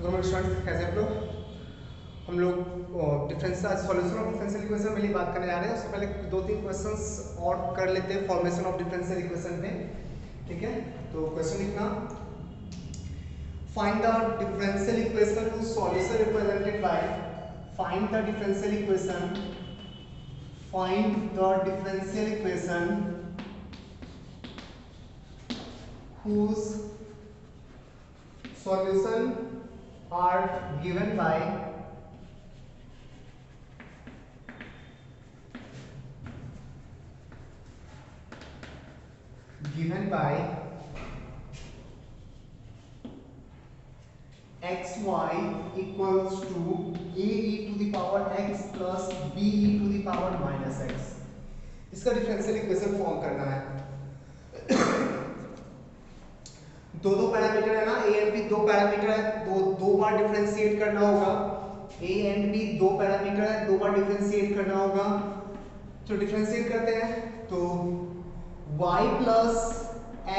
Government students कैसे आप लोग। हम लोग differential solution of differential equation में बात करने जा रहे हैं। उससे पहले दो तीन क्वेश्चंस और कर लेते हैं फॉर्मेशन ऑफ डिफरेंशियल इक्वेशन पे। ठीक है, तो क्वेश्चन लिखना, find the differential equation whose solution represented by find the differential equation whose solution are given by xy equals to a e to the power x plus b e to the power minus x। इसका differential equation form करना है। दो parameter है ना, a and b दो parameter है, दो बार differentiate करना होगा। a एंड b दो पैरामीटर है, दो बार डिफरेंशिएट करना होगा। तो डिफरेंशिएट करते हैं, तो y plus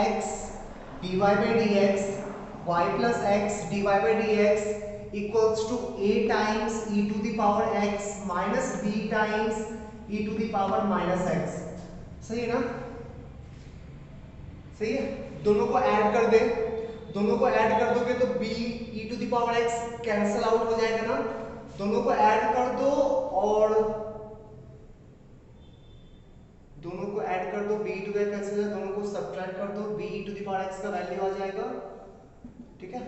x dy by dx y plus x dy by dx equals to a times e to the power x minus b times e to the power minus x। सही है ना, सही है। दोनों को ऐड कर दे, दोनों को ऐड कर दोगे तो b e to the power x cancel out हो जाएगा ना। दोनों को ऐड कर दो और दोनों को ऐड कर दो, b e to the cancel है, दोनों को सब्ट्रैक्ट कर दो, b e to the power x का वैल्यू आ जाएगा। ठीक है,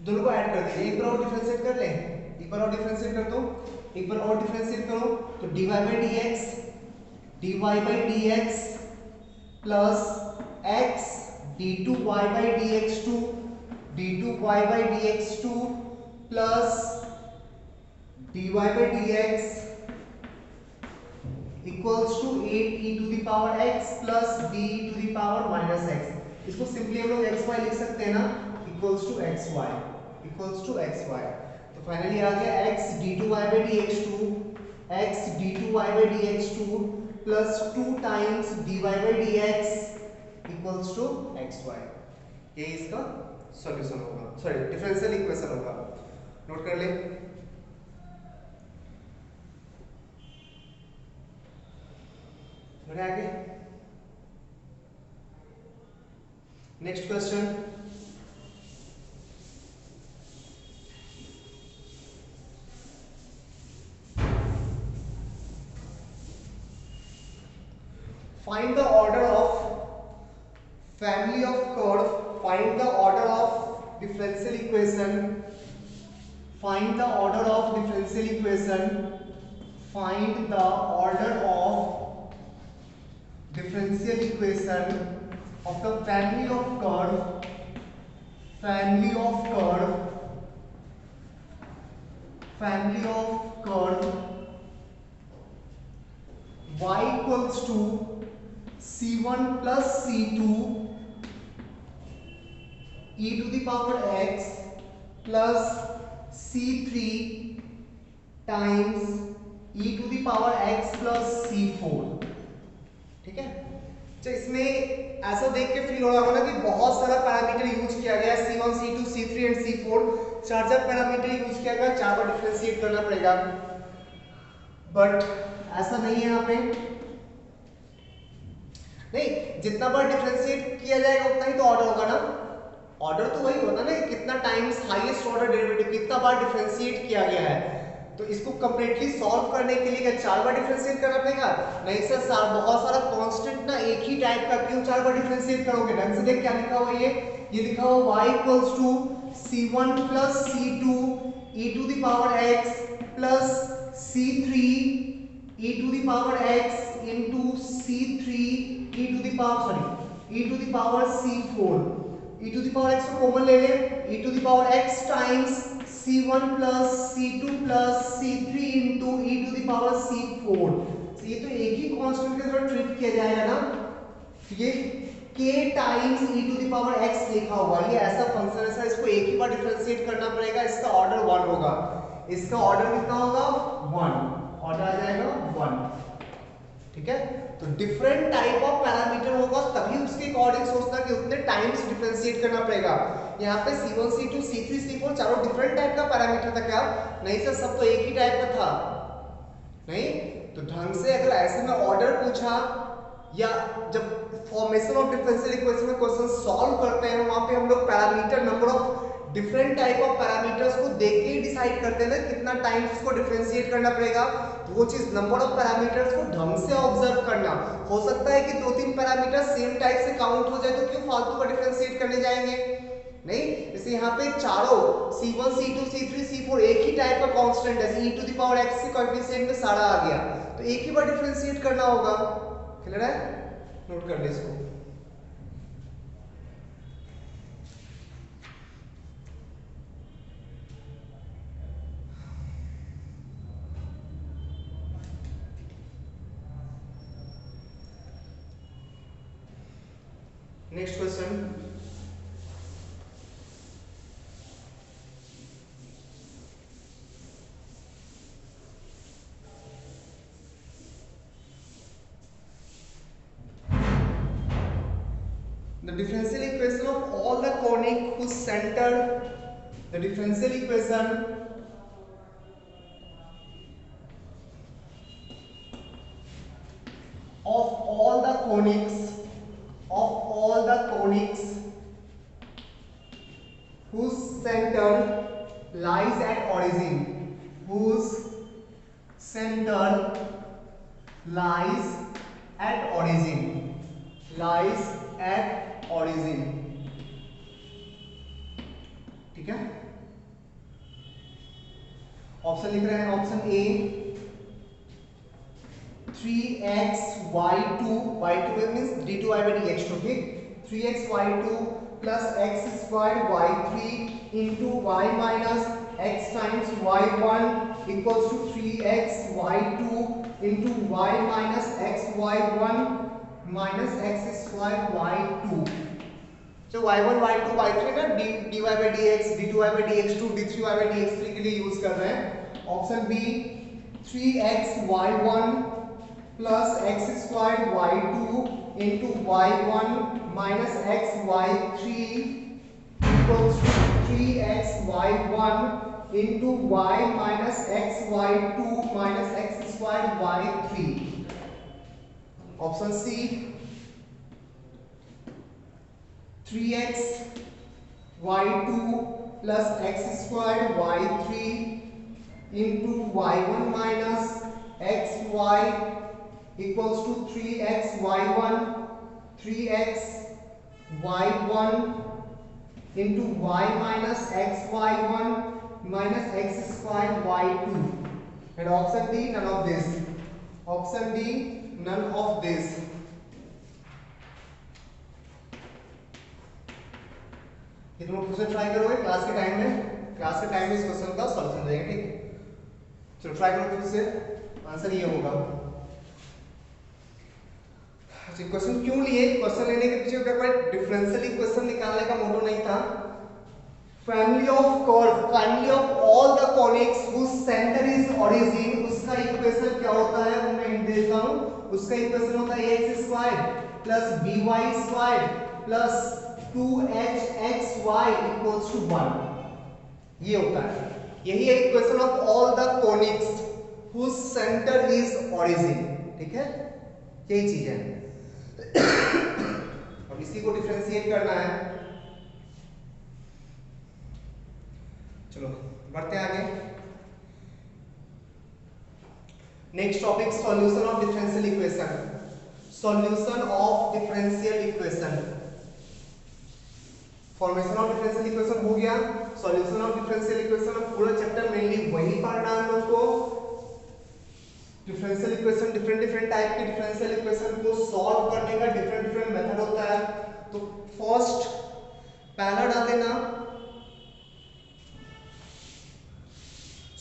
दोनों को ऐड कर दीजिए। एक बार और डिफरेंशिएट कर ले, एक बार और डिफरेंशिएट कर दो, एक बार और डिफरेंशिएट करो तो dy by dx plus x d2y by dx2 d2y by dx2 plus dy by dx equals to 8 e to the power x plus b e to the power minus x। इसको simply हम लोग xy लिख सकते हैं ना, equals to xy। तो finally आ गया x d2y by dx2 plus 2 times dy by dx equals to xy। ये इसका सॉल्यूशन होगा, सॉरी डिफरेंशियल इक्वेशन होगा। नोट कर ले। आगे next question, find the order of family of curve, find the order of differential equation, find the order of differential equation, find the order of differential equation of the family of curve, family of curve y equals to c1 plus c2 e to the power x plus c3 times e to the power x plus c4। ठीक है, तो इसमें ऐसा देख के feel हो रहा होगा ना कि बहुत सारा पैरामीटर यूज किया गया है, c1 c2 c3 and c4 चार पैरामीटर यूज किया गया, चार बार डिफरेंशिएट करना पड़ेगा। बट ऐसा नहीं है, यहाँ पे नहीं, जितना बार डिफरेंशिएट किया जाएगा उतना ही तो ऑर्डर होगा ना। ऑर्डर तो वही होगा ना, कितना टाइम्स हाईएस्ट ऑर्डर डेरिवेटिव, कितना बार डिफरेंशिएट किया गया है। तो इसको कंप्लीटली सॉल्व करने के लिए क्या चार बार डिफरेंशिएट करना पड़ेगा? नहीं सर, बहुत सारा कांस्टेंट ना एक ही टाइप का, क्यों चार बार डिफरेंशिएट करोगे? ढंग से देख क्या लिखा हुआ है, ये लिखा हुआ y equals to c1 plus c2 e to the power x plus c3 e to the power x into c3 e to the power e to the power c4। e to the power x को common ले ले, e to the power x times c1 plus c2 plus c3 into e to the power c4। तो ये तो एक ही constant के द्वारा treat किया जाएगा ना। ये k times e to the power x लिखा हुआ, ये ऐसा फंक्शन है सर, इसको एक ही बार डिफरेंशिएट करना पड़ेगा। इसका ऑर्डर 1 होगा, इसका ऑर्डर कितना होगा? 1, ऑर्डर आ जाएगा 1। ठीक है, तो डिफरेंट टाइप ऑफ पैरामीटर होगा, तभी उसके अकॉर्डिंग सोचना कि उतने टाइम्स डिफरेंशिएट करना पड़ेगा। यहाँ पे C1 C2 C3 C4 चारों डिफरेंट टाइप का पैरामीटर था क्या? नहीं सर, सब तो एक ही टाइप का था। नहीं तो ढंग से अगर ऐसे में ऑर्डर पूछा या जब फॉर्मेशन ऑफ डिफरेंशियल इक्वेशन में क्वेश्चन सॉल्व करते हैं वहां पे हम लोग parameter number of different type of parameters को देख के ही डिसाइड करते हैं ना कितना टाइम्स इसको डिफरेंशिएट करना पड़ेगा। तो वो चीज नंबर ऑफ पैरामीटर्स को ढंग से ऑब्जर्व करना। हो सकता है कि 2-3 पैरामीटर सेम टाइप से काउंट हो जाए तो क्यों फालतू का डिफरेंशिएट करने जाएंगे? नहीं, जैसे यहाँ पे चारों C1 C2 C3 C4 एक ही टाइप का कांस्टेंट है, e to the power x के कोएफिशिएंट में सारा आ गया तो एक ही बार डिफरेंशिएट करना होगा। क्लियर है? नोट कर ले इसको। Next question, the differential equation of all the conic whose center, the differential equation of all the conics whose center lies at origin, whose center lies at origin, lies at origin, ठीक है। Option लिख रहे हैं, option A 3xy2 means d2y/dx2, ठीक। 3xy2 plus x square y3 into y minus x times y1 equals to 3xy2 into y minus xy1 minus x square y2। जो y1 y2 y3 ना dy/dx d2y/dx2 d3y/dx3 के लिए use कर रहे हैं। Option B 3xy1 plus x square y2 into y1 minus xy3 equals to 3xy1 into y minus xy2 minus x square y3। Option C 3xy2 plus x square y3 into y1 minus xy equals to 3xy1 into y minus xy1 minus x square y2। And option D none of this, option D none of this. ये तुम question try करोगे class के time में, class के time में इस question का solution देंगे, ठीक। चलो ट्राई करो फिर से, आंसर ये होगा। क्वेश्चन क्यों लिए? क्वेश्चन लेने के पीछे कोई डिफरेंशियल इक्वेशन निकालने का मोटो नहीं था। Family of curve, family of all the conics whose centre is origin, उसका इक्वेशन क्या होता है वो मैं हिंट देता हूं। उसका इक्वेशन होता है ax square plus by square plus 2hxy equals to 1। ये होता है, यही है equation of all the conics whose centre is origin, ठीक है। यही चीज है। अब इसी को डिफरेंशिएट करना है। चलो बढ़ते आगे। Next topic solution of differential equation, solution of differential equation. Formation of differential equation हो गया, सॉल्यूशन ऑफ डिफरेंशियल इक्वेशन। पूरा चैप्टर मेनली वही पढ़ना है हम लोग को। डिफरेंशियल इक्वेशन, डिफरेंट टाइप के डिफरेंशियल इक्वेशन को सॉल्व करने का डिफरेंट मेथड होता है। तो फर्स्ट पहला डाल देना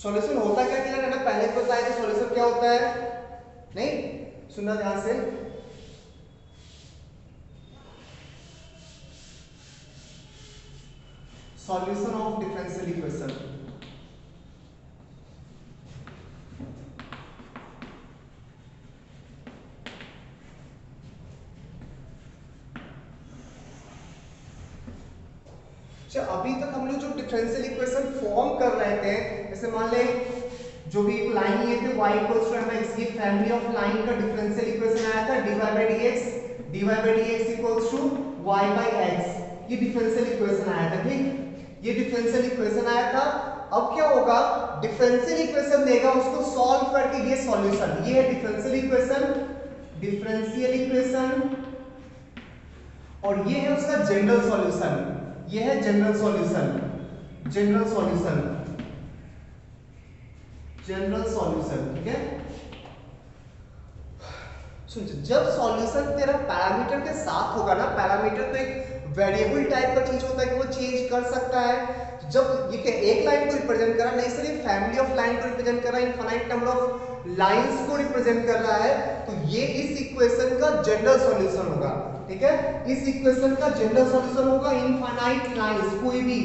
सॉल्यूशन होता क्या क्लियर है ना, पहले तो बताया कि सॉल्यूशन क्या होता है। नहीं सुनना ध्यान से, सॉल्यूशन ऑफ डिफरेंशियल इक्वेशन। अच्छा, अभी तक हम लोग जो डिफरेंशियल इक्वेशन फॉर्म कर रहे थे, जैसे मान ले जो भी एक लाइन लिए थे y इक्वल्स टू mx, ये फैमिली ऑफ लाइन का डिफरेंशियल इक्वेशन आया था dy by dx equals to y by x, ये डिफरेंशियल इक्वेशन आया था। ठीक, ये डिफरेंशियल इक्वेशन आया था। अब क्या होगा, डिफरेंशियल इक्वेशन देगा, उसको सॉल्व करके ये सॉल्यूशन, ये है डिफरेंशियल इक्वेशन, और ये है उसका जनरल सॉल्यूशन, ये है जनरल सॉल्यूशन, ठीक है। सुन, जब सॉल्यूशन तेरा पैरामीटर के साथ होगा ना, पैरामीटर तो एक वेरिएबल टाइप का चीज होता है कि वो चेंज कर सकता है। जब ये एक लाइन को रिप्रेजेंट कर रहा है, नहीं सिर्फ फैमिली ऑफ लाइन को रिप्रेजेंट कर रहा है, इनफाइनाइट नंबर ऑफ लाइंस को रिप्रेजेंट कर रहा है, तो ये इस इक्वेशन का जनरल सॉल्यूशन होगा। ठीक है, इस इक्वेशन का जनरल सॉल्यूशन होगा इनफाइनाइट लाइंस, कोई भी,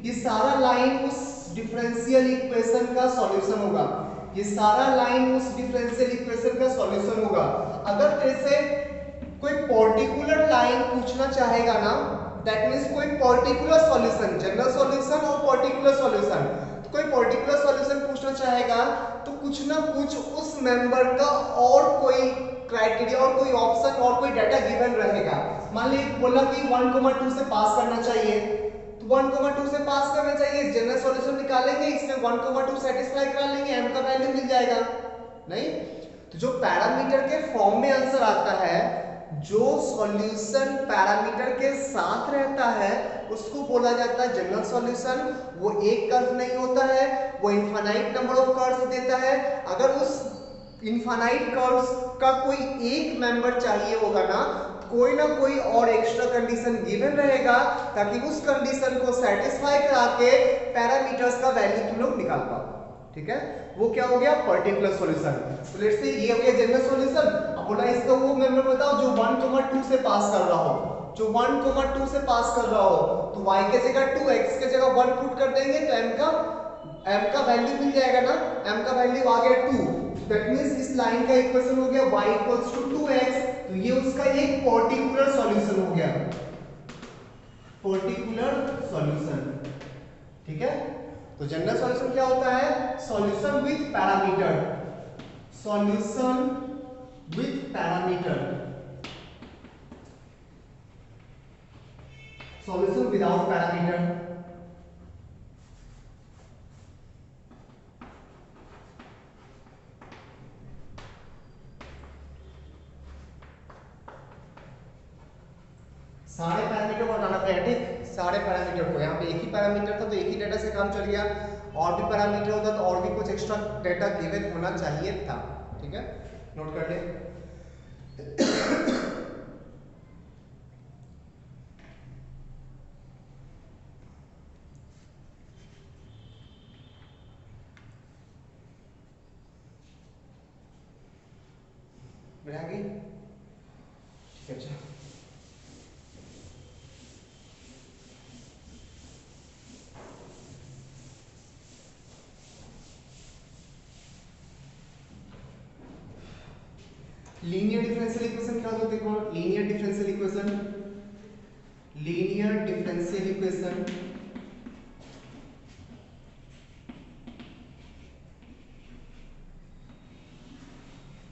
ये सारा लाइन उस डिफरेंशियल इक्वेशन का सॉल्यूशन होगा, ये सारा लाइन उस डिफरेंशियल इक्वेशन का सॉल्यूशन होगा। अगर तेरे से कोई पर्टिकुलर लाइन पूछना चाहेगा ना, दैट मींस कोई पर्टिकुलर सॉल्यूशन, जनरल सॉल्यूशन और पर्टिकुलर सॉल्यूशन, तो कोई पर्टिकुलर सॉल्यूशन पूछना चाहेगा तो कुछ ना कुछ उस मेंबर का और कोई क्राइटेरिया और कोई ऑप्शन और कोई डाटा गिवन रहेगा। मान ली बोला कि 1,2 से पास करना चाहिए, तो 1,2 से पास करना चाहिए, जनरल सॉल्यूशन निकालेंगे, इसमें 1,2 सेटिस्फाई करा लेंगे, m का वैल्यू मिल जाएगा। नहीं, तो जो पैरामीटर के फॉर्म में आंसर आता है, जो सॉल्यूशन पैरामीटर के साथ रहता है उसको बोला जाता है जनरल सॉल्यूशन। वो एक कर्व नहीं होता है, वो इनफाइनाइट नंबर ऑफ कर्व्स देता है। अगर उस इनफाइनाइट कर्व्स का कोई एक मेंबर चाहिए होगा ना, कोई ना कोई और एक्स्ट्रा कंडीशन गिवन रहेगा ताकि उस कंडीशन को सेटिस्फाई करा के पैरामीटर्स का वैल्यू तुम लोग निकाल पाओ। ठीक है, वो क्या हो गया, पर्टिकुलर सॉल्यूशन। तो लेट्स से ये हो गया जनरल सॉल्यूशन। अब बोला इसका वो मेंबर बताओ जो 1,2 से पास कर रहा हो, जो 1,2 से पास कर रहा हो, तो y के जगह 2, x के जगह 1 पुट कर देंगे तो m का वैल्यू मिल जाएगा ना, m का वैल्यू आ गया 2। दैट मींस इस लाइन का इक्वेशन हो गया y इक्वल्स टू 2x, तो ये उसका एक पर्टिकुलर सॉल्यूशन हो गया, पर्टिकुलर सॉल्यूशन। ठीक है, तो जनरल सॉल्यूशन क्या होता है, solution with parameter, solution with parameter, solution without parameter. सारे पैरामीटर को हटाना पड़ेगा। ठीक, सारे पैरामीटर को, यहाँ पे एक ही पैरामीटर था तो एक ही डेटा से काम चल गया, और भी पैरामीटर होता तो और भी कुछ एक्स्ट्रा डेटा गिवन होना चाहिए था। ठीक है, नोट कर ले। आगे ठीक है, अच्छा लीनियर डिफरेंशियल इक्वेशन क्या होता है, देखो linear differential equation, linear differential equation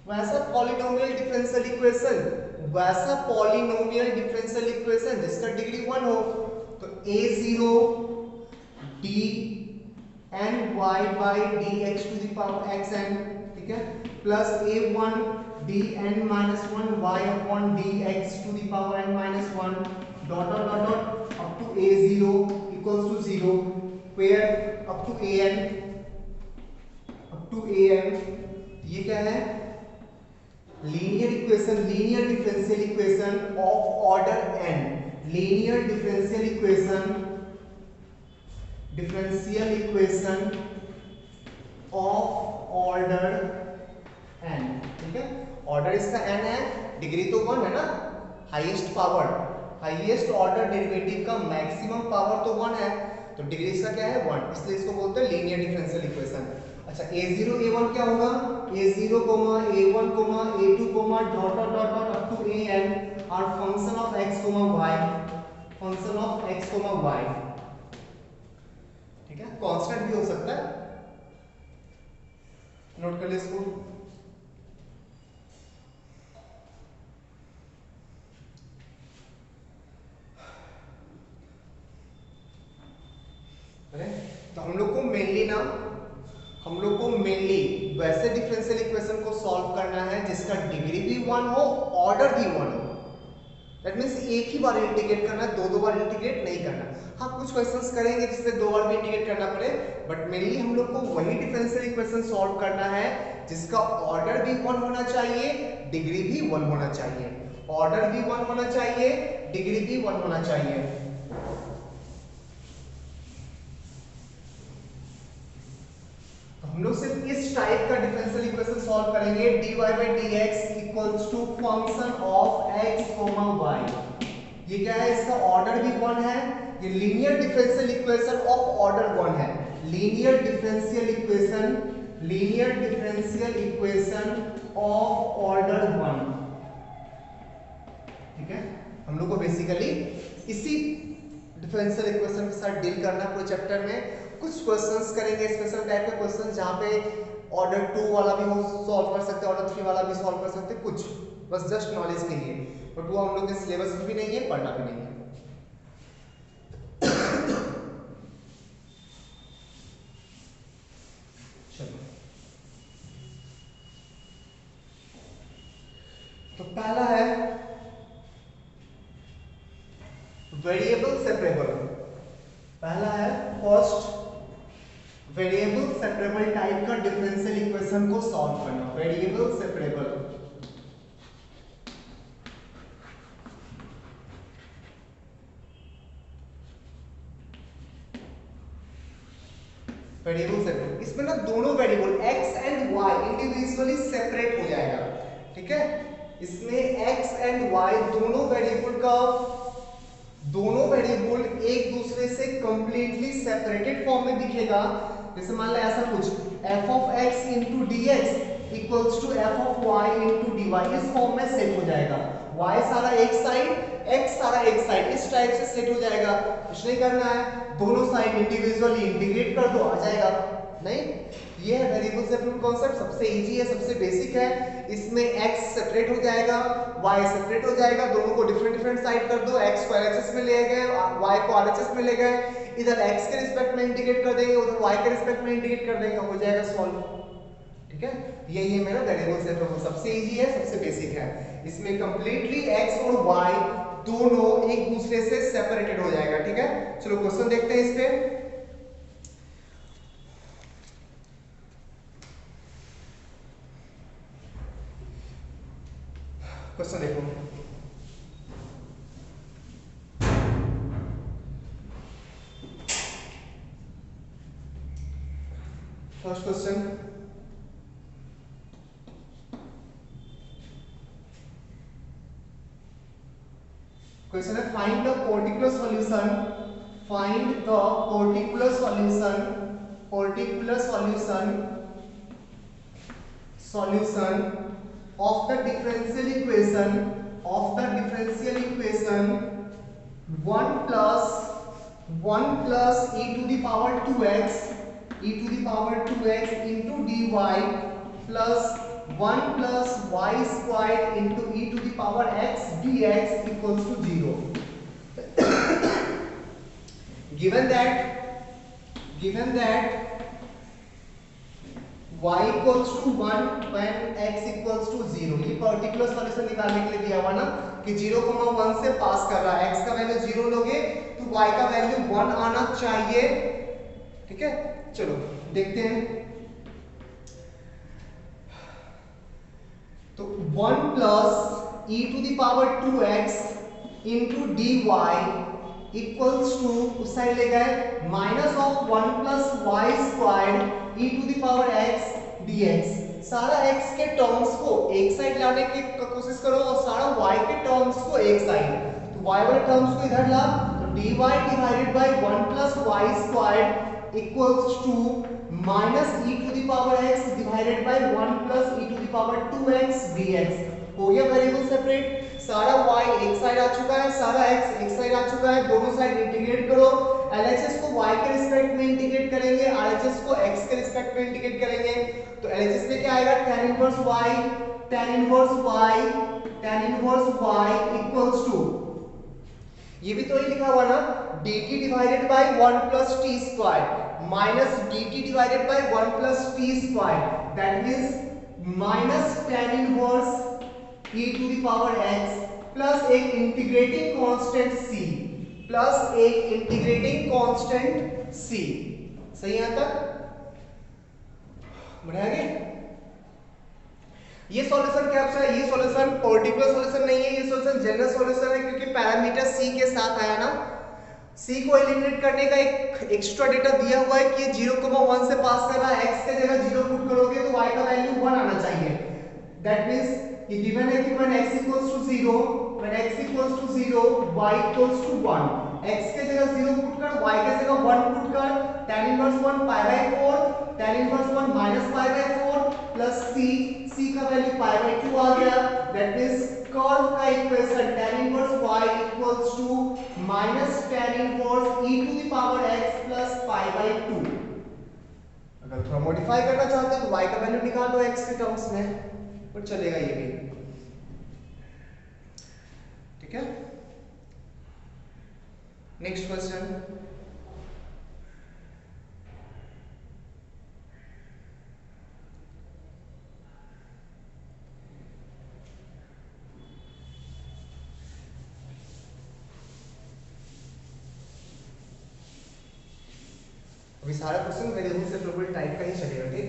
वैसा पॉलिनोमियल डिफरेंशियल इक्वेशन, वैसा पॉलिनोमियल डिफरेंशियल इक्वेशन जिसका डिग्री 1 हो, तो a0 dny by dx to the power xn, ठीक है, plus a1 dn minus 1 y upon dx to the power n minus 1 dot dot dot dot up to a0 equals to 0 where up to an, ये क्या है, linear equation, linear differential equation of order n, linear differential equation of order n। ठीक है, order इसका n है, degree तो 1 है ना, highest power, highest order derivative का मैक्सिमम पावर तो 1 है, तो डिग्री इसका क्या है 1, इसलिए इसको बोलते हैं लीनियर डिफरेंशियल इक्वेशन। अच्छा, a0 a1 क्या होगा, a0 a1 a2 dot dot dot dot up to an are function of x y, function of x y। ठीक है, कांस्टेंट भी हो सकता है, नोट कर ले इसको। तो हम लोग को मेनली वैसे डिफरेंशियल इक्वेशन को सॉल्व करना है जिसका डिग्री भी 1 हो, ऑर्डर भी 1 हो। दैट मींस एक ही बार इंटीग्रेट करना, दो बार इंटीग्रेट नहीं करना। हाँ, कुछ क्वेश्चंस करेंगे जिसमें 2 बार भी इंटीग्रेट करना पड़े, बट मेनली हम लोग को वही डिफरेंशियल इक्वेशन सॉल्व करना है जिसका ऑर्डर भी 1 होना चाहिए, डिग्री भी 1 होना चाहिए। ऑर्डर भी 1 होना चाहिए, डिग्री भी 1 होना चाहिए। हम लोग सिर्फ इस टाइप का डिफरेंशियल इक्वेशन सॉल्व करेंगे, dy by dx equals to function of x, y। ये क्या है, इसका ऑर्डर भी 1 है, ये linear differential equation of order 1 है। Linear differential equation of order 1। ठीक है, हम लोग को बेसिकली इसी डिफरेंशियल इक्वेशन के साथ डील करना है पूरे चैप्टर में। कुछ क्वेश्चंस करेंगे स्पेशल टाइप के क्वेश्चन जहां पे ऑर्डर 2 वाला भी हम सॉल्व कर सकते हैं, ऑर्डर 3 वाला भी सॉल्व कर सकते हैं, कुछ बस जस्ट नॉलेज के लिए, बट वो हम लोग के सिलेबस में भी नहीं है, पढ़ना भी नहीं है। चलो, तो पहला है वेरिएबल सेपरेबल। पहला है फर्स्ट वेरिएबल सेपरेबल टाइप का डिफरेंशियल इक्वेशन को सॉल्व करना। वेरिएबल सेपरेबल, वेरिएबल सेपरेबल, इसमें ना दोनों variable x and y individually separate हो जाएगा। ठीक है, इसमें x एंड y दोनों वेरिएबल एक दूसरे से कंप्लीटली सेपरेटेड फॉर्म में दिखेगा। जैसे मान लो ऐसा कुछ f of x into dx equals to f of y into dy, इस फॉर्म में सेट हो जाएगा। y सारा एक साइड, x सारा एक साइड, इस टाइप से सेट हो जाएगा। कुछ नहीं करना है, दोनों साइड इंडिविजुअली इंटीग्रेट कर दो, आ जाएगा। नहीं, ये है वेरिएबल सेपरेबल कॉन्सेप्ट, सबसे इजी है, सबसे बेसिक है। इसमें x सेपरेट हो जाएगा, y सेपरेट हो जाएगा, दोनों को डिफरेंट साइड कर दो, x को LHS में ले गए, y को RHS में ले गए, इधर x के रिस्पेक्ट में इंटीग्रेट कर देंगे, उधर y के रिस्पेक्ट में इंटीग्रेट कर देंगे, हो जाएगा सॉल्व। ठीक है, यही है मेरा वेरिएबल सेपरेबल, सबसे इजी है, सबसे बेसिक है। इसमें कंप्लीटली x और y दोनों एक दूसरे से सेपरेटेड हो जाएगा। ठीक है, चलो क्वेश्चन देखते हैं इस पे। क्वेश्चन देखो, फर्स्ट क्वेश्चन, क्वेश्चन है find the particular solution, find the particular solution of the differential equation 1 plus e to the power 2x into dy plus 1 plus y squared into e to the power x dx equals to 0. given that y equals to 1 when x equals to 0, ये particular solution निकालने के लिए दिया हुआ ना कि 0,1 से पास कर रहा है, x का वैल्यू 0 लोगे तो y का वैल्यू 1 आना चाहिए। ठीक है, चलो देखते हैं। तो 1 plus e to the power 2x into dy equals to, उस साइड ले गए, minus of 1 plus y squared e to the power x dx। सारा x के टर्म्स को एक साइड लाने की कोशिश करो और सारा y के टर्म्स को एक साइड, तो y वाले टर्म्स को इधर ला, तो dy divided by 1 plus y squared equals to minus e to the power x divided by 1 plus e to the power 2x dx। हो गया वेरिएबल सेपरेट। सारा y एक साइड आ चुका है, सारा x एक साइड आ चुका है, दोनों साइड इंटीग्रेट करो। LHS को y के रिस्पेक्ट में इंटीग्रेट करेंगे, RHS को x के रिस्पेक्ट में इंटीग्रेट करेंगे। तो LHS में क्या आएगा, tan inverse y, tan inverse y, tan inverse y equals to, ये भी तो ही लिखा हुआ ना, dt divided by 1 plus t square minus dt divided by 1 plus t square, that means minus tan inverse e to the power x plus एक integrating constant c, plus एक integrating constant c। सही है तक? बढ़ाएंगे। ये solution क्या है, ये सॉल्यूशन पर्टिकुलर सॉल्यूशन नहीं है, ये सॉल्यूशन जनरल सॉल्यूशन है, क्योंकि पैरामीटर c के साथ आया ना। c को एलिमिनेट करने का एक एक्स्ट्रा डेटा दिया हुआ है कि 0,1 से पास कर रहा है, x के जगह 0 पुट करोगे तो y का वैल्यू 1 आना चाहिए। दैट मींस ये गिवन है कि when x equals to 0, when x equals to 0, y equals to 1, x के जगह 0 पुट कर, y के जगह 1 पुट कर, tan inverse 1 pi by 4, tan inverse 1 minus pi by 4 plus c का वैल्यू पाई बाय 2 आ गया। दैट मींस कर्व का equation tan inverse y equals to minus tan inverse e to the power x plus pi by 2। अगर थोड़ा modify करना चाहते हो तो y का वैल्यू निकाल लो x के टर्म्स में, पर चलेगा ये भी, ठीक है। नेक्स्ट क्वेश्चन, अभी सारा क्वेश्चन वेरिएबल सेपरेबल टाइप का ही चलेगा, ठीक।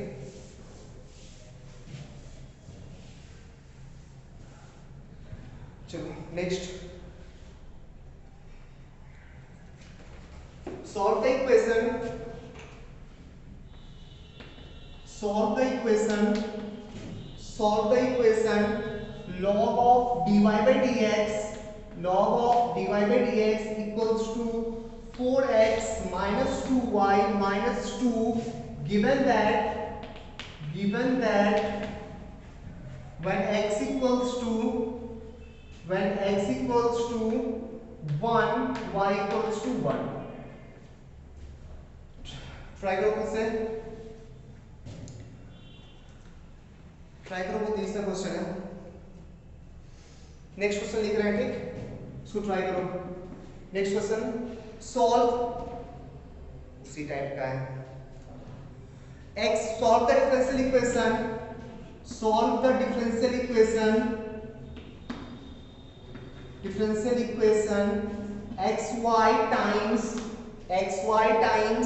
चलो next, solve the equation, solve the equation, solve the equation log of dy by dx, log of dy by dx equals to 4x minus 2y minus 2, given that when x equals to 1, y equals to 1। Try करो खुद से, try करो, बहुत तीसरा question है। Next question लिख रहे हैं, ठीक, इसको ट्राई करो। नेक्स्ट क्वेश्चन, सॉल्व, उसी टाइप का है। x, solve the differential equation, solve the differential equation, differential equation xy times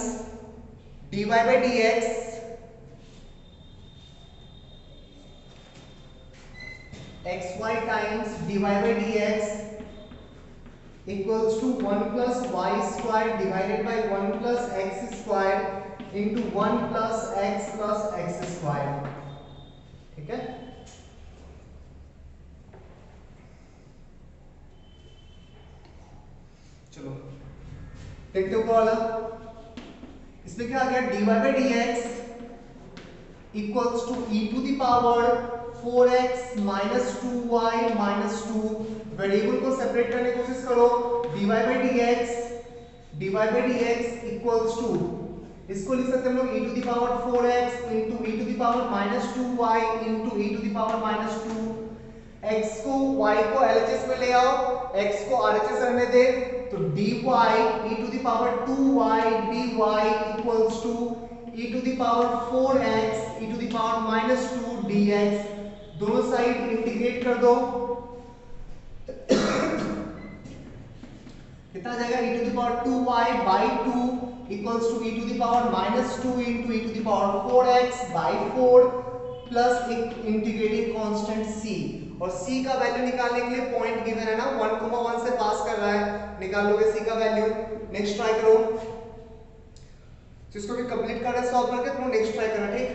dy by dx xy times dy by dx equals to 1 plus y square divided by 1 plus x square into 1 plus x square, ठीक है। चलो देखते हो वाला, इसमें क्या आ गया, dy by dx equals to e to the power 4x minus 2y minus 2। Variable को सेपरेट करने की कोशिश करो, dy by dx equals to, इसको लिख सकते हम लोग e to the power 4x into e to the power minus 2y into e to the power minus 2। x को y को LHS में ले आओ, x को RHS रहने दे, तो dy e to the power 2y dy equals to e to the power 4x e to the power minus 2 dx। दोनों side integrate कर दो, कितना आ जाएगा, e to the power 2y by 2 equals to e to the power minus 2 into e to the power 4x by 4 plus एक integrating constant c, और c का value निकालने के लिए पॉइंट गिवन है ना, 1,1 से पास कर रहा है, निकाल लोगे c का वैल्यू। नेक्स्ट ट्राई करो, जिसको भी कंप्लीट कर रहे हैं सॉल्व करके, तुम नेक्स्ट ट्राई करना, ठीक।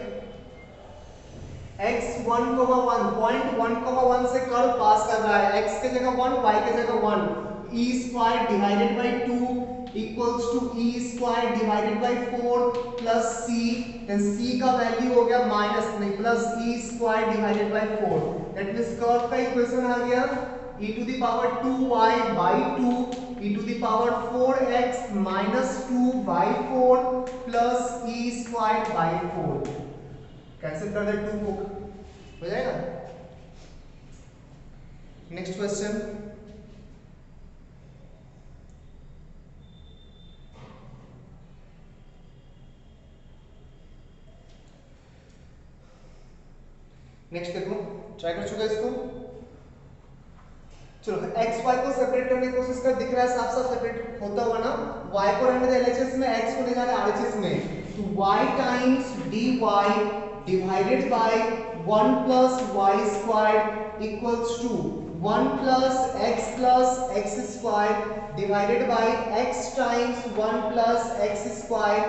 x 1,1 पॉइंट 1,1 से कर्व पास कर रहा है, x के जगह 1 y के जगह 1, e square divided by 2 equals to e square divided by 4 plus c, then c का वैल्यू हो गया माइनस नहीं plus e square divided by 4। That means curve का इक्वेशन आ गया e to the power 2y by 2 e to the power 4x minus 2 by 4 plus e square by 4। Cancel कर दे 2 को, हो जाएगा। नेक्स्ट क्वेश्चन, नेक्स्ट देखो, try कर चुका इसको। चलो x y को सेपरेट करने की कोशिश कर, दिख रहा है साफ साफ सेपरेट होता हुआ ना। y को रहने दे LHS में, x को ले जाना RHS में, तो y times dy divided by 1 plus y square equals to 1 plus x square divided by x times 1 plus x square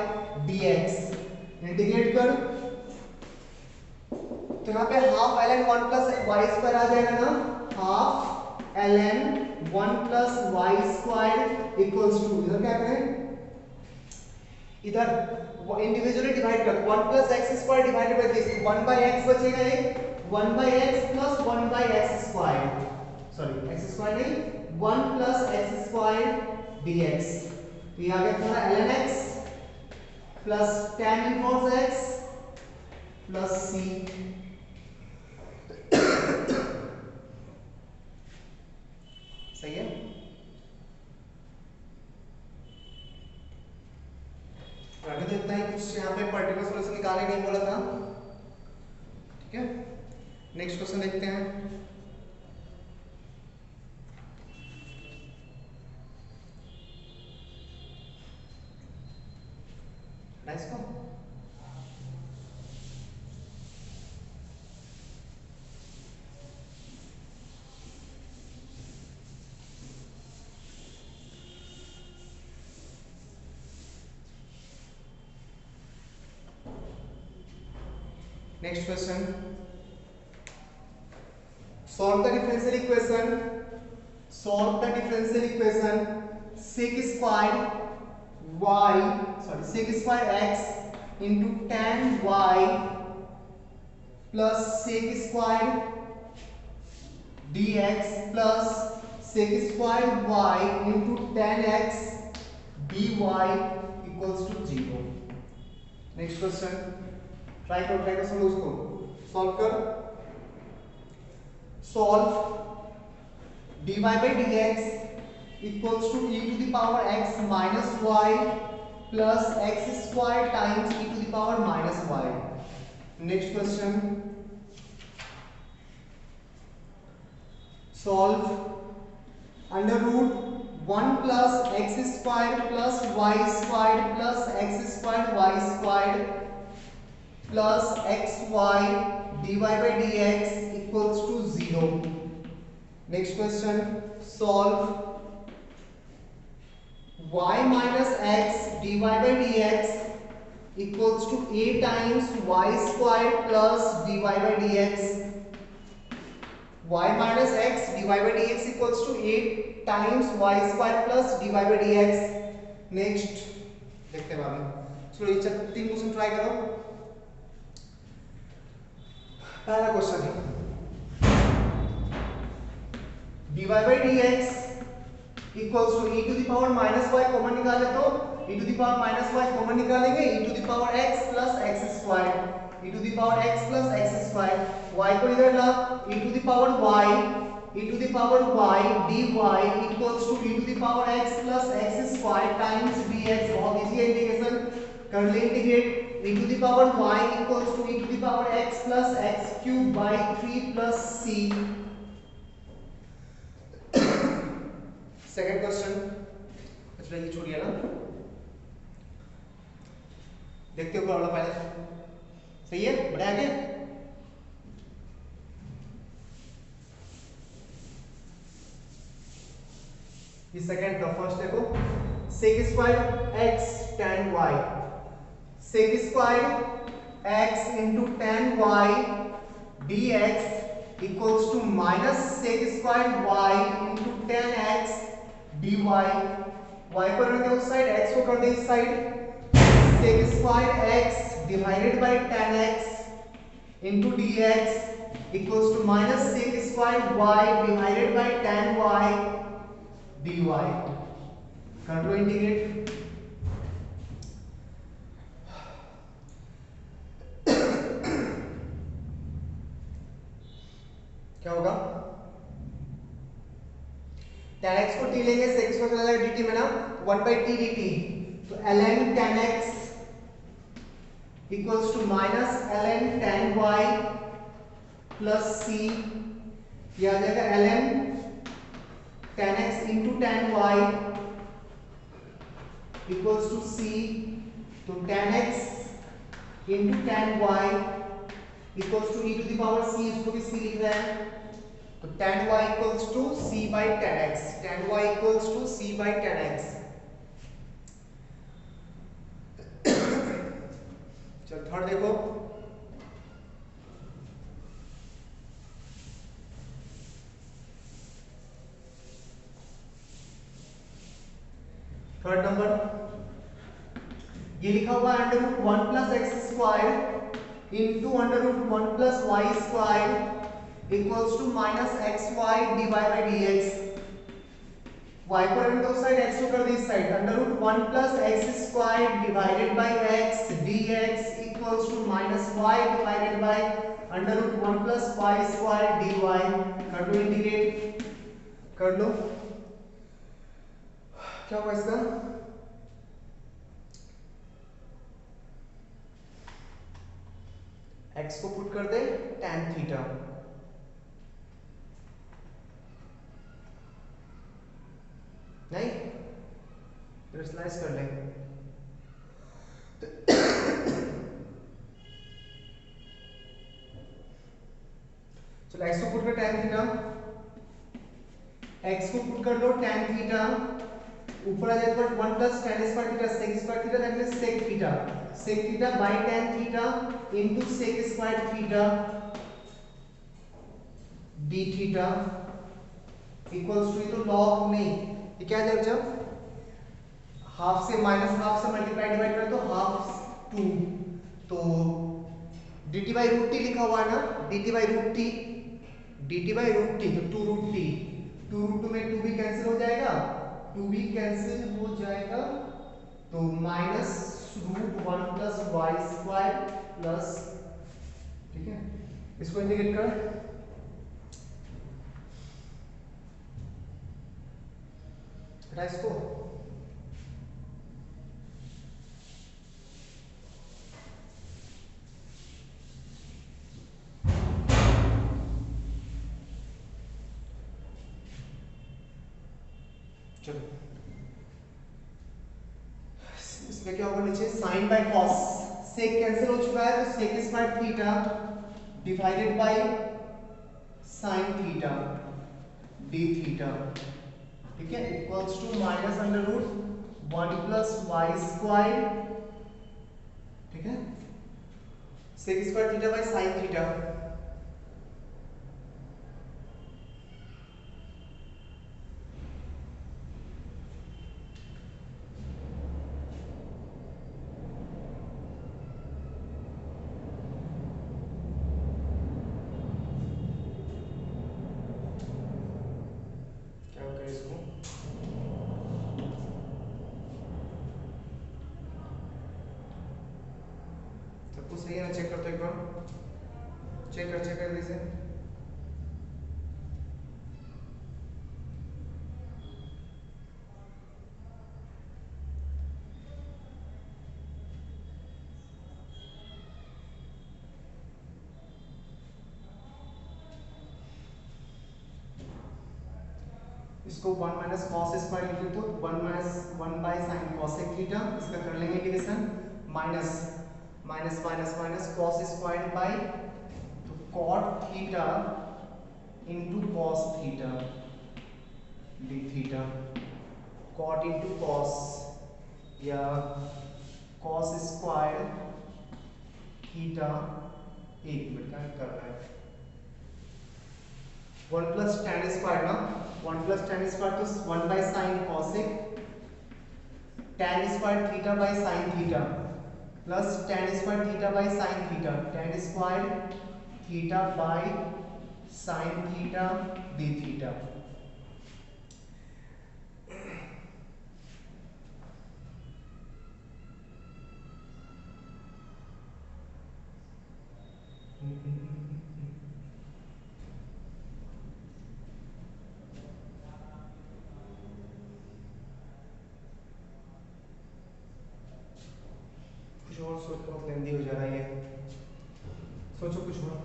dx। Integrate कर तो यहाँ पे half ln 1 plus y square आ जाएगा ना, half ln 1 plus y square equals to, इधर क्या करें, इधर इंडिविजुअली डिवाइड कर, 1 plus x square divided by this, 1 by x बचेगा, एक 1 by x plus 1 by x square, sorry x square नहीं 1 प्लस x स्क्वायर dx। तो ये आ गया तुम्हारा ln x plus tan inverse x plus c। सही है। आगे देखते हैं, कुछ यहाँ पे पर्टिकुलर सॉल्यूशन निकालने नहीं बोला था, ठीक है। नेक्स्ट क्वेश्चन देखते हैं। नाइस को next question, solve the differential equation, solve the differential equation sec square y, sorry sec square x into tan y plus sec square dx plus sec square y into tan x dy equals to 0। Next question, try कर समझो, उसको solve कर। Solve dy by dx equals to e to the power x minus y plus x square times e to the power minus y। Next question, solve under root 1 plus x square plus y square plus x square y square plus xy dy by dx equals to 0। Next question, solve y minus x dy by dx equals to a times y square plus dy by dx। y minus x dy by dx equals to a times y square plus dy by dx। Next देखते हैं बाद में। चलो ये 3 question try करो। पहला question है dy by dx equals to e to the power minus y common निकाले तो e to the power minus y कॉमन निकालेंगे, e to the power x plus x square, e to the power x plus x square, y को इधर ला, e to the power y dy equals to e to the power x plus x square times dx। बहुत easy है integration, कर ले integrate, e to the power y equals to e to the power x plus x cube by 3 plus c। Second question, अच्छा ये छोड़िए ना, देखते हो प्रॉब्लम पहले, सही है, बढ़े आगे। ये सेकंड का फर्स्ट देखो, sec square x tan y, sec square x into tan y dx equals to minus sec square y into tan x dy। y को रखते हैं उस साइड, x को कर दे इस side, sec square x divided by tan x into dx equals to minus sec square y divided by tan y dy। कर लो इंटीग्रेट। क्या होगा? tan x को t लेंगे, sec को चला जाएगा dt में ना, 1 by t dt। तो ln tan x equals to minus ln tan y plus c, ये आ जाएगा ln tan x into tan y equals to c। तो tan x into tan y equals to e to the power c, इसको भी c लिख रहा है। तो tan y equals to c by tan x, tan y equals to c by tan x। चल third देखो, third number ये लिखा हुआ है under root 1 plus x square into under root 1 plus y square equals to minus x y d y by D x. Y को रखने दो side, x को कर दी इस side. Under root 1 plus x square divided by x d x equals to minus y divided by under root 1 plus y square d y. कर लो integrate, कर लो। क्या होगा इसका? x को पुट कर दे tan थीटा, नहीं फिर स्लाइस कर ले। चलो x को पुट कर tan थीटा, x को पुट कर लो tan थीटा, ऊपर आ जाएगा 1 plus tan square theta sec square theta, that means sec theta, sec theta by tan theta into sec square theta d theta equals to, ये तो log नहीं, ये क्या है जब हाफ से माइनस हाफ से मल्टीप्लाई डिवाइड करें तो हाफ 2, तो dt बाई रूट टी लिखा हुआ है ना, dt by root t, dt by root t, तो 2 रूट टी, 2 रूट 2 में 2 भी कैंसिल हो जाएगा, 2 भी कैंसिल हो जाएगा, तो minus root 1 plus y square plus, ठीक है, इसको इंटीग्रेट कर, हटा इसको, चलो इसमें क्या होगा, नीचे sine by cos, sec cancel हो चुका है, तो sec square theta divided by sine theta d theta, ठीक है, equals to minus under root 1 plus y square, ठीक है, sec square theta by sine theta. सही है ना, चेक कर, तो एक बार चेक कर इसे, इसको 1 माइनस कॉस स्क्वायर लिख ले, तो 1 minus 1 by sine cosec theta, इसका कर लेंगे integration, minus minus minus minus cos square by, तो cot theta into cos theta d theta, cot into cos या कॉस स्क्वायर थीटा, एक मिनट क्या कर रहा है, 1 प्लस tan स्क्वायर ना, 1 प्लस tan स्क्वायर तो 1 by sine cosec tan square theta by sine theta plus tan square theta by sine theta, tan square theta by sine theta d theta. कुछ और सोचो, बहुत लेंदी हो जा रहा है ये, सोचो कुछ और।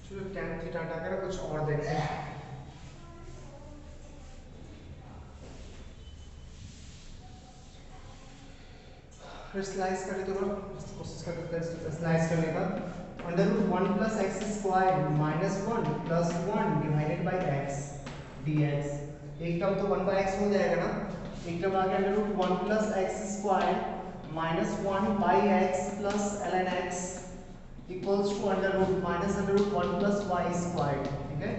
चलो tan थीटा हटा कर कुछ और देखते हैं। फिर स्लाइस करें तो कोशिश करते हैं स्लाइस करने का। Under root 1 plus x square minus 1 plus 1 divided by x dx। एक टर्म तो 1 बाई एक्स हो जाएगा ना, एक टर्म आ गया under root 1 plus x square minus 1 by x plus ln x equals to under root minus under root 1 plus y square. ठीक है,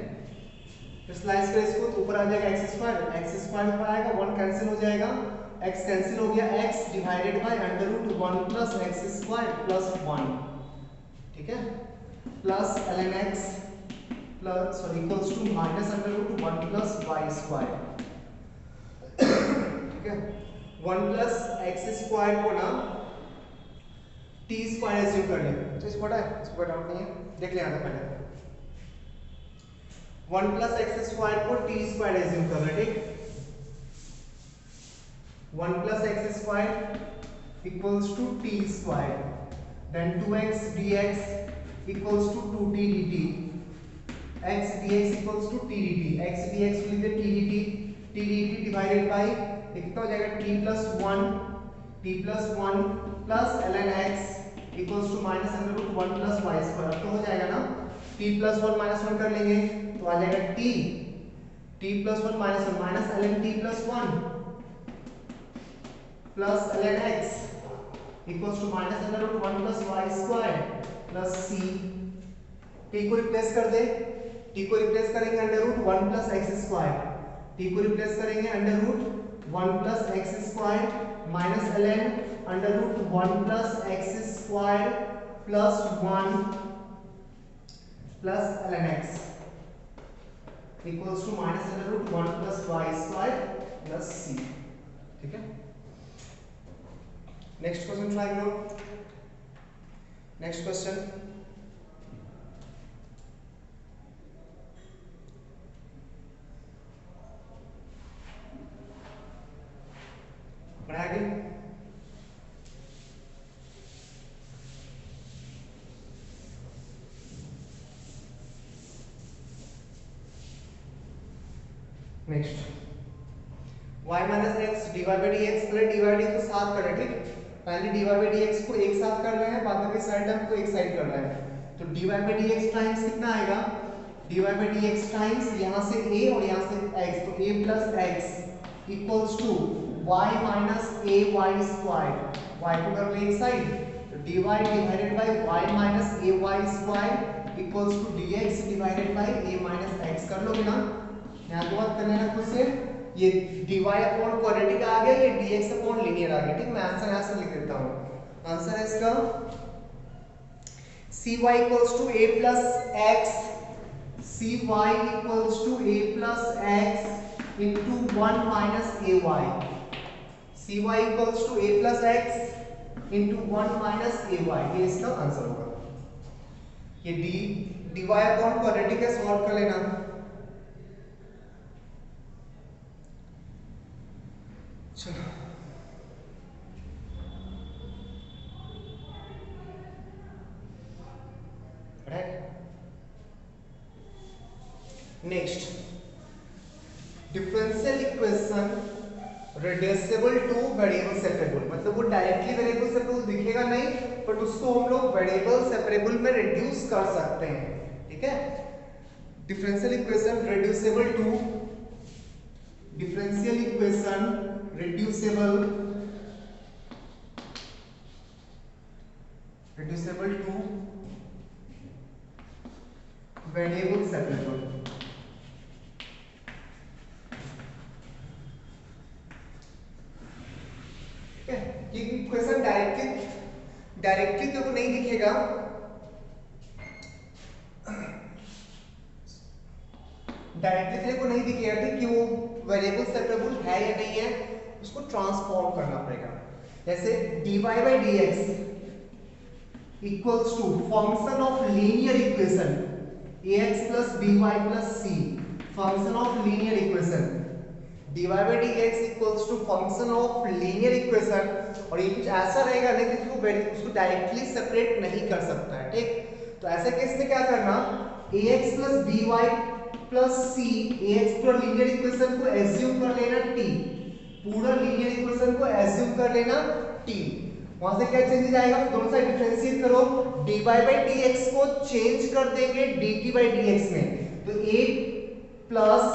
फिर स्लाइस करें इसको तो ऊपर आ जाएगा एक्स स्क्वायर ऊपर आएगा, 1 कैंसिल हो जाएगा, x कैंसिल हो गया, x divided by under root 1 plus x square plus 1। ठीक है, plus ln x plus sorry equals to minus under root 1 plus y square. ठीक है, 1 प्लस एक्स स्क्वायर को ना टी स्क्वायर एज्यूम कर लें, तो इसको पता है, इसको डाउट नहीं है, देख लें आगे पहले। 1 प्लस एक्स स्क्वायर को टी स्क्वायर एज्यूम कर लें। ठीक, 1 plus x square equals to t square, then 2x dx equals to 2t dt, x dx equals to t dt, x dx को लिखते t dt, t dt divided by कितना हो जाएगा t plus 1 plus ln x equals to minus under root 1 plus y square। तो हो जाएगा ना, t plus 1 minus 1 कर लेंगे तो आ जाएगा t plus 1 minus ln t plus 1 plus ln x equals to minus under root 1 plus y square plus c। t को replace कर दे, t को रिप्लेस करेंगे under root 1 plus x square, t को रिप्लेस करेंगे under root 1 plus x square minus ln under root 1 plus x square plus 1 plus ln x equals to minus under root 1 plus y square plus c। ठीक है, next question try करो। Next question, पढ़ा गया। Next y minus x d y by D x, पहले d y d को साथ करें। ठीक, पहले d y by D x को एक साथ कर रहे हैं, बाद में साइड टर्म को एक साइड कर रहे हैं, तो d y by D x times कितना आएगा, d y by D x times यहाँ से a और यहाँ से x, तो a plus x equals to y minus a y square, y को कर ले एक साइड, तो dy divided by y minus a y square equals to dx divided by a minus x। कर लोगे ना, यहाँ के बाद कर लेना खुद से, ये dy अपॉन क्वाड्रेटिक आ गया, ये dx अपॉन लीनियर आ गया। ठीक, मैं आंसर यहाँ से लिख देता हूँ, आंसर है इसका cy equals to a plus x, cy equals to a plus x into 1 minus ay, cy equals to a plus x into 1 minus ay, ये इसका आंसर होगा। ये dy अपॉन क्वाड्रेटिक है, सॉल्व कर लेना। चलो next, differential equation reducible to variable separable, मतलब वो डायरेक्टली वेरिएबल सेपरेबल दिखेगा नहीं, बट उसको हम लोग वेरिएबल सेपरेबल में रिड्यूस कर सकते हैं। ठीक है, differential equation reducible to, differential equation reducible to variable separable। Equation directly तेरे को नहीं दिखेगा, डायरेक्टली तेरे को नहीं दिखेगा ठीक कि वो वेरिएबल सेपरेबल है या नहीं है, उसको ट्रांसफॉर्म करना पड़ेगा। जैसे dy by D x equals to function of linear equation ax plus by plus c, function of linear equation dy by D x equals to function of linear equation, और ये कुछ ऐसा रहेगा ना कि उसको डायरेक्टली सेपरेट नहीं कर सकता है ठीक। तो ऐसे केस में क्या करना, ax plus by plus c, ax पूरा लीनियर इक्वेशन को एज्यूम कर लेना t, पूरा लीनियर इक्वेशन को एज्यूम कर लेना t, वहां से क्या चेंज आएगा, दोनों साइड डिफरेंशिएट करो, dy बाई dx को चेंज कर देंगे dt बाई dx में, तो a plus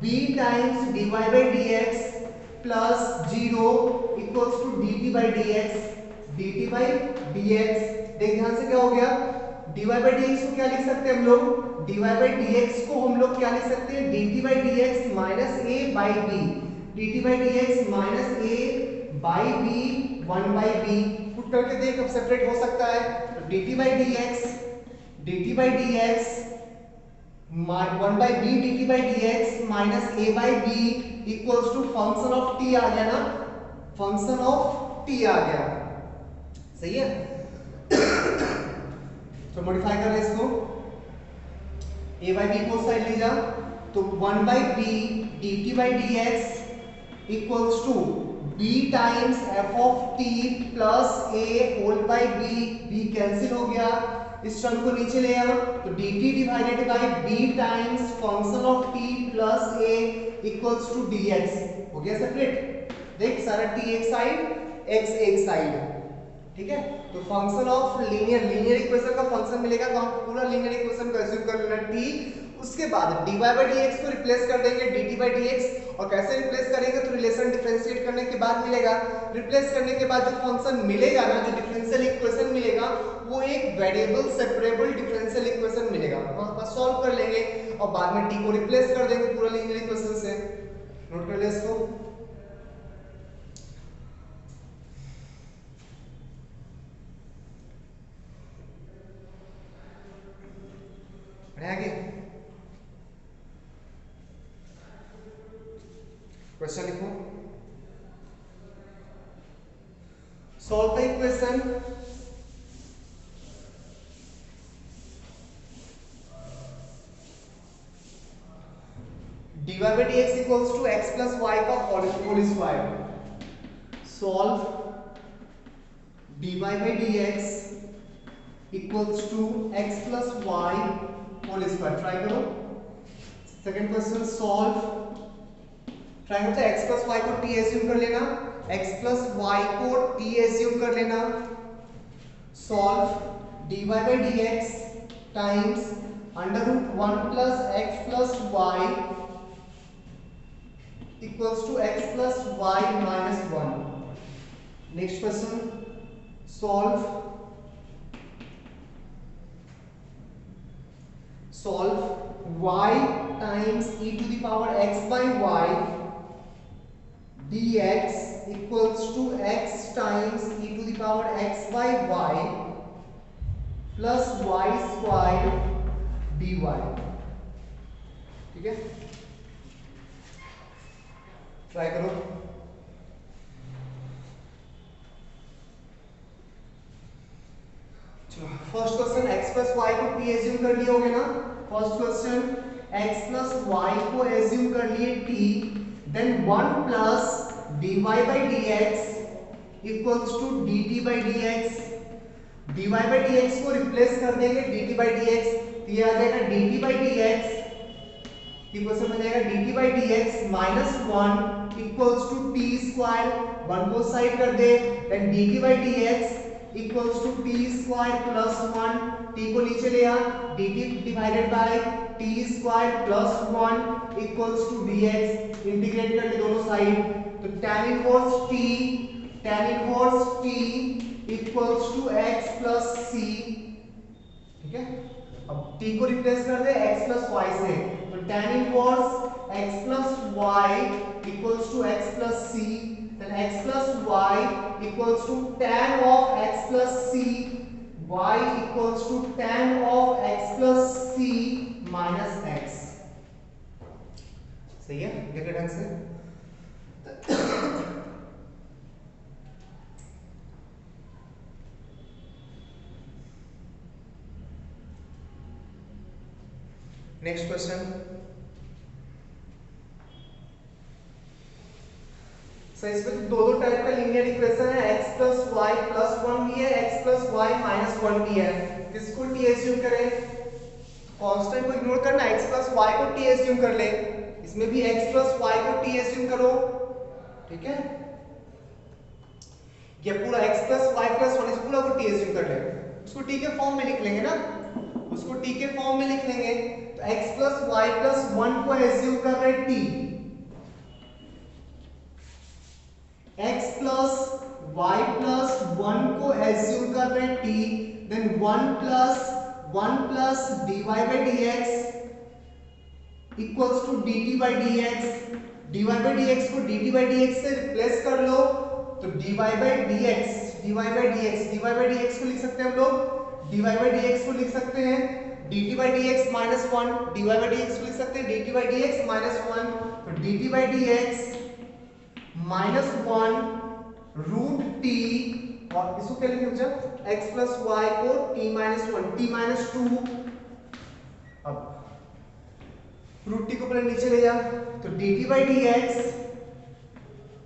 b times dy by dx plus 0 equals to dt by dx। देख ध्यान से क्या हो गया, dy बाई dx को क्या लिख सकते हैं हम लोग, dy बाई dx को हम लोग क्या लिख सकते हैं, dt by dx minus a by b, dt by dx minus a by b 1 by b, put करके देख अब सेपरेट हो सकता है, तो dt by dx 1 by b dt by dx minus a by b equals to function of t आ गया ना, फंक्शन ऑफ t आ गया, सही है। तो मॉडिफाई कर रहे हैं इसको, a बाई b को साइड ले जा, तो 1 by b dt by dx equals to b times f of t plus a whole by b, b cancel हो गया, इस टर्म को नीचे ले आओ, तो dt divided by b times function of t plus a equals to dx, हो गया सेपरेट, देख सारा t एक साइड x एक साइड, ठीक है। तो फंक्शन ऑफ लीनियर इक्वेशन का फंक्शन मिलेगा, तो हम पूरा लीनियर इक्वेशन को एज्यूम कर लेना t, उसके बाद dy बाई dx को रिप्लेस कर देंगे dt बाई dx, और कैसे रिप्लेस करेंगे, तो रिलेशन डिफरेंशिएट करने के बाद मिलेगा, रिप्लेस करने के बाद जो फंक्शन मिलेगा ना, जो डिफरेंशियल इक्वेशन मिलेगा वो एक वेरिएबल सेपरेबल डिफरेंशियल इक्वेशन मिलेगा, वहां पर सॉल्व कर लेंगे और बाद में t को रिप्लेस कर देंगे पूरा लीनियर इक्वेशन से। नोट कर ले इसको, आगे क्वेश्चन लिखो, solve the equation dy by dx equals to x plus y का whole square, solve dy by dx equals to x plus y whole square, try करो। सेकंड क्वेश्चन सॉल्व, ट्राई करते हैं x plus y को t assume कर लेना, x plus y को t assume कर लेना, solve dy by dx times under root 1 plus x plus y equals to x plus y minus 1। Next question solve y times e to the power x by y dx equals to x times e to the power x by y plus y square dy, ठीक है, try करो। चलो first question x plus y को t assume कर लिए होगे ना, first question x plus y को एज्यूम कर लिए t, then 1 plus dy by dx equals to dt by dx, dy by dx को रिप्लेस कर देंगे dt बाई dx, तो ये आ जाएगा dt बाई dx इक्वेशन बन जाएगा dt by dx minus 1 equals to t square, 1 को साइड कर दे, then dt by dx equals to t square plus 1, t को नीचे ले आ, dt divided by t square plus 1 equals to dx, integrate कर ले दोनों साइड, तो tan inverse t equals to x plus c, ठीक है। अब t को रिप्लेस कर दे x प्लस y से, तो tan inverse x plus y equals to x plus c, then x plus y equals to tan of x plus c, y equals to tan of x plus c minus x। सही है, देखिए ढंग से। Next question. सो इसमें दो type का linear equation है, x plus y plus 1 भी है, x प्लस वाई माइनस 1 भी है। किसको t एज्यूम करें? कांस्टेंट को इग्नोर करना, x प्लस वाई को t एज्यूम कर ले। इसमें भी x प्लस वाई को t एज्यूम करो, ठीक है। ये पूरा x प्लस वाई प्लस 1 इस पूरा को t एज्यूम कर ले, उसको t के फॉर्म में लिख लेंगे ना, उसको t के फॉर्म में लिख लेंगे। तो x प्लस वाई प्लस 1 को एज्यूम कर रहे t, x plus y plus 1 को एज्यूम कर रहे t, then 1 plus dy by dx equals to dt by dx। dy by dx को dt by dx से रिप्लेस कर लो, तो dy by dx को लिख सकते हैं हम लोग, dy by dx को लिख सकते हैं dt by dx minus 1, dy by dx को लिख सकते हैं dt by dx minus 1, तो dt by dx minus 1 root t, और इसको क्या लिखेंगे बच्चा, x प्लस वाई को t माइनस 1, t माइनस 2। अब रूट t को पहले नीचे ले जा, तो dt by dx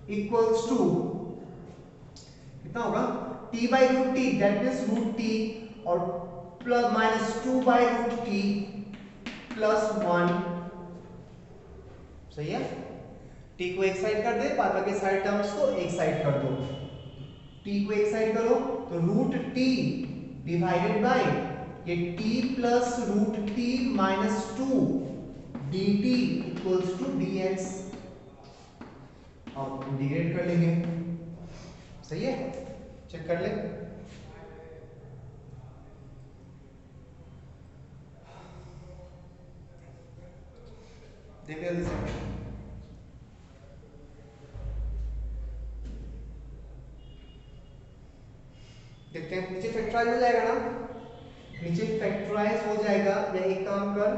equals to कितना होगा, t by root t, that means root t, और plus minus 2 by root t plus 1। सही है, t को एक साइड कर दे, बाद बाकी साइड टर्म्स को एक साइड कर दो। t को एक साइड करो तो रूट t डिवाइडेड बाय ये t plus root t minus 2 dt equals to dx। अब इंटीग्रेट कर लेंगे, सही है, चेक कर ले। देखिए जल्दी से, देखते हैं नीचे फैक्टराइज हो जाएगा ना, नीचे फैक्टराइज हो जाएगा। या एक काम कर,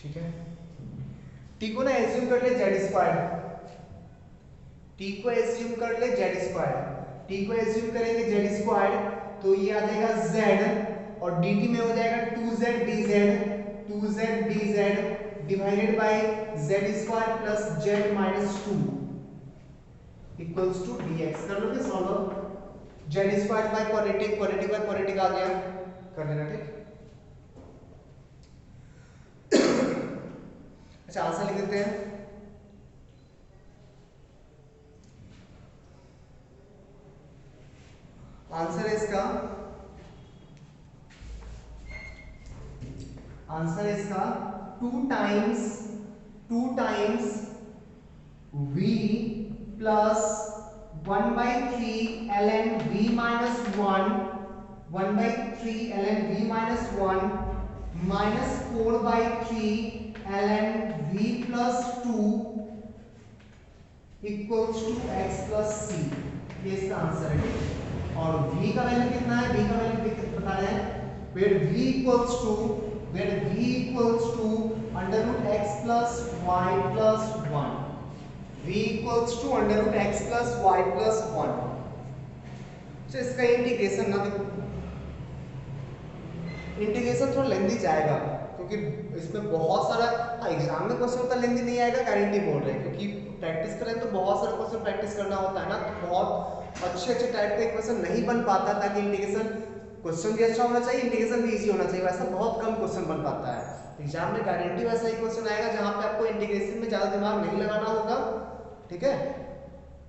ठीक है, t को ना एज्यूम कर ले z स्क्वायर, t को एज्यूम कर ले z स्क्वायर, t को एज्यूम करेंगे z स्क्वायर तो ये आ जाएगा z, और dt में हो जाएगा 2z dz divided by z square plus z minus 2 equals to dx। कर लोगे solve, z square by quadratic, quadratic by quadratic आ गया, कर लेना, ठीक। अच्छा आंसर लिख देते हैं। आंसर है इसका, आंसर है इसका 2 times v plus 1/3 ln v minus 1, 1/3 ln v minus 1 minus 4/3 ln v plus 2 equals to x plus c। ये इसका आंसर है, और v का वैल्यू कितना है, v का वैल्यू बता रहे हैं, where v equals to under root x plus y plus 1, v equals to under root x plus y plus 1। तो इसका इंटीग्रेशन ना, देखो इंटीग्रेशन थोड़ा लेंदी जाएगा, क्योंकि इसमें बहुत सारा एग्जाम में क्वेश्चन का लेंदी नहीं आएगा, गारंटी बोल रहे हैं, क्योंकि प्रैक्टिस करें तो बहुत सारा क्वेश्चन प्रैक्टिस करना होता है ना, तो बहुत अच्छे टाइप का क्वेश्चन नहीं बन पाता, ताकि इंटीग्रेशन क्वेश्चन भी अच्छा होना चाहिए, इंटीग्रेशन भी इजी होना चाहिए, वैसा बहुत कम क्वेश्चन बन पाता है। एग्जाम में गारंटी वैसा ही क्वेश्चन आएगा जहां पे आपको इंटीग्रेशन में ज्यादा दिमाग नहीं लगाना होगा, ठीक है,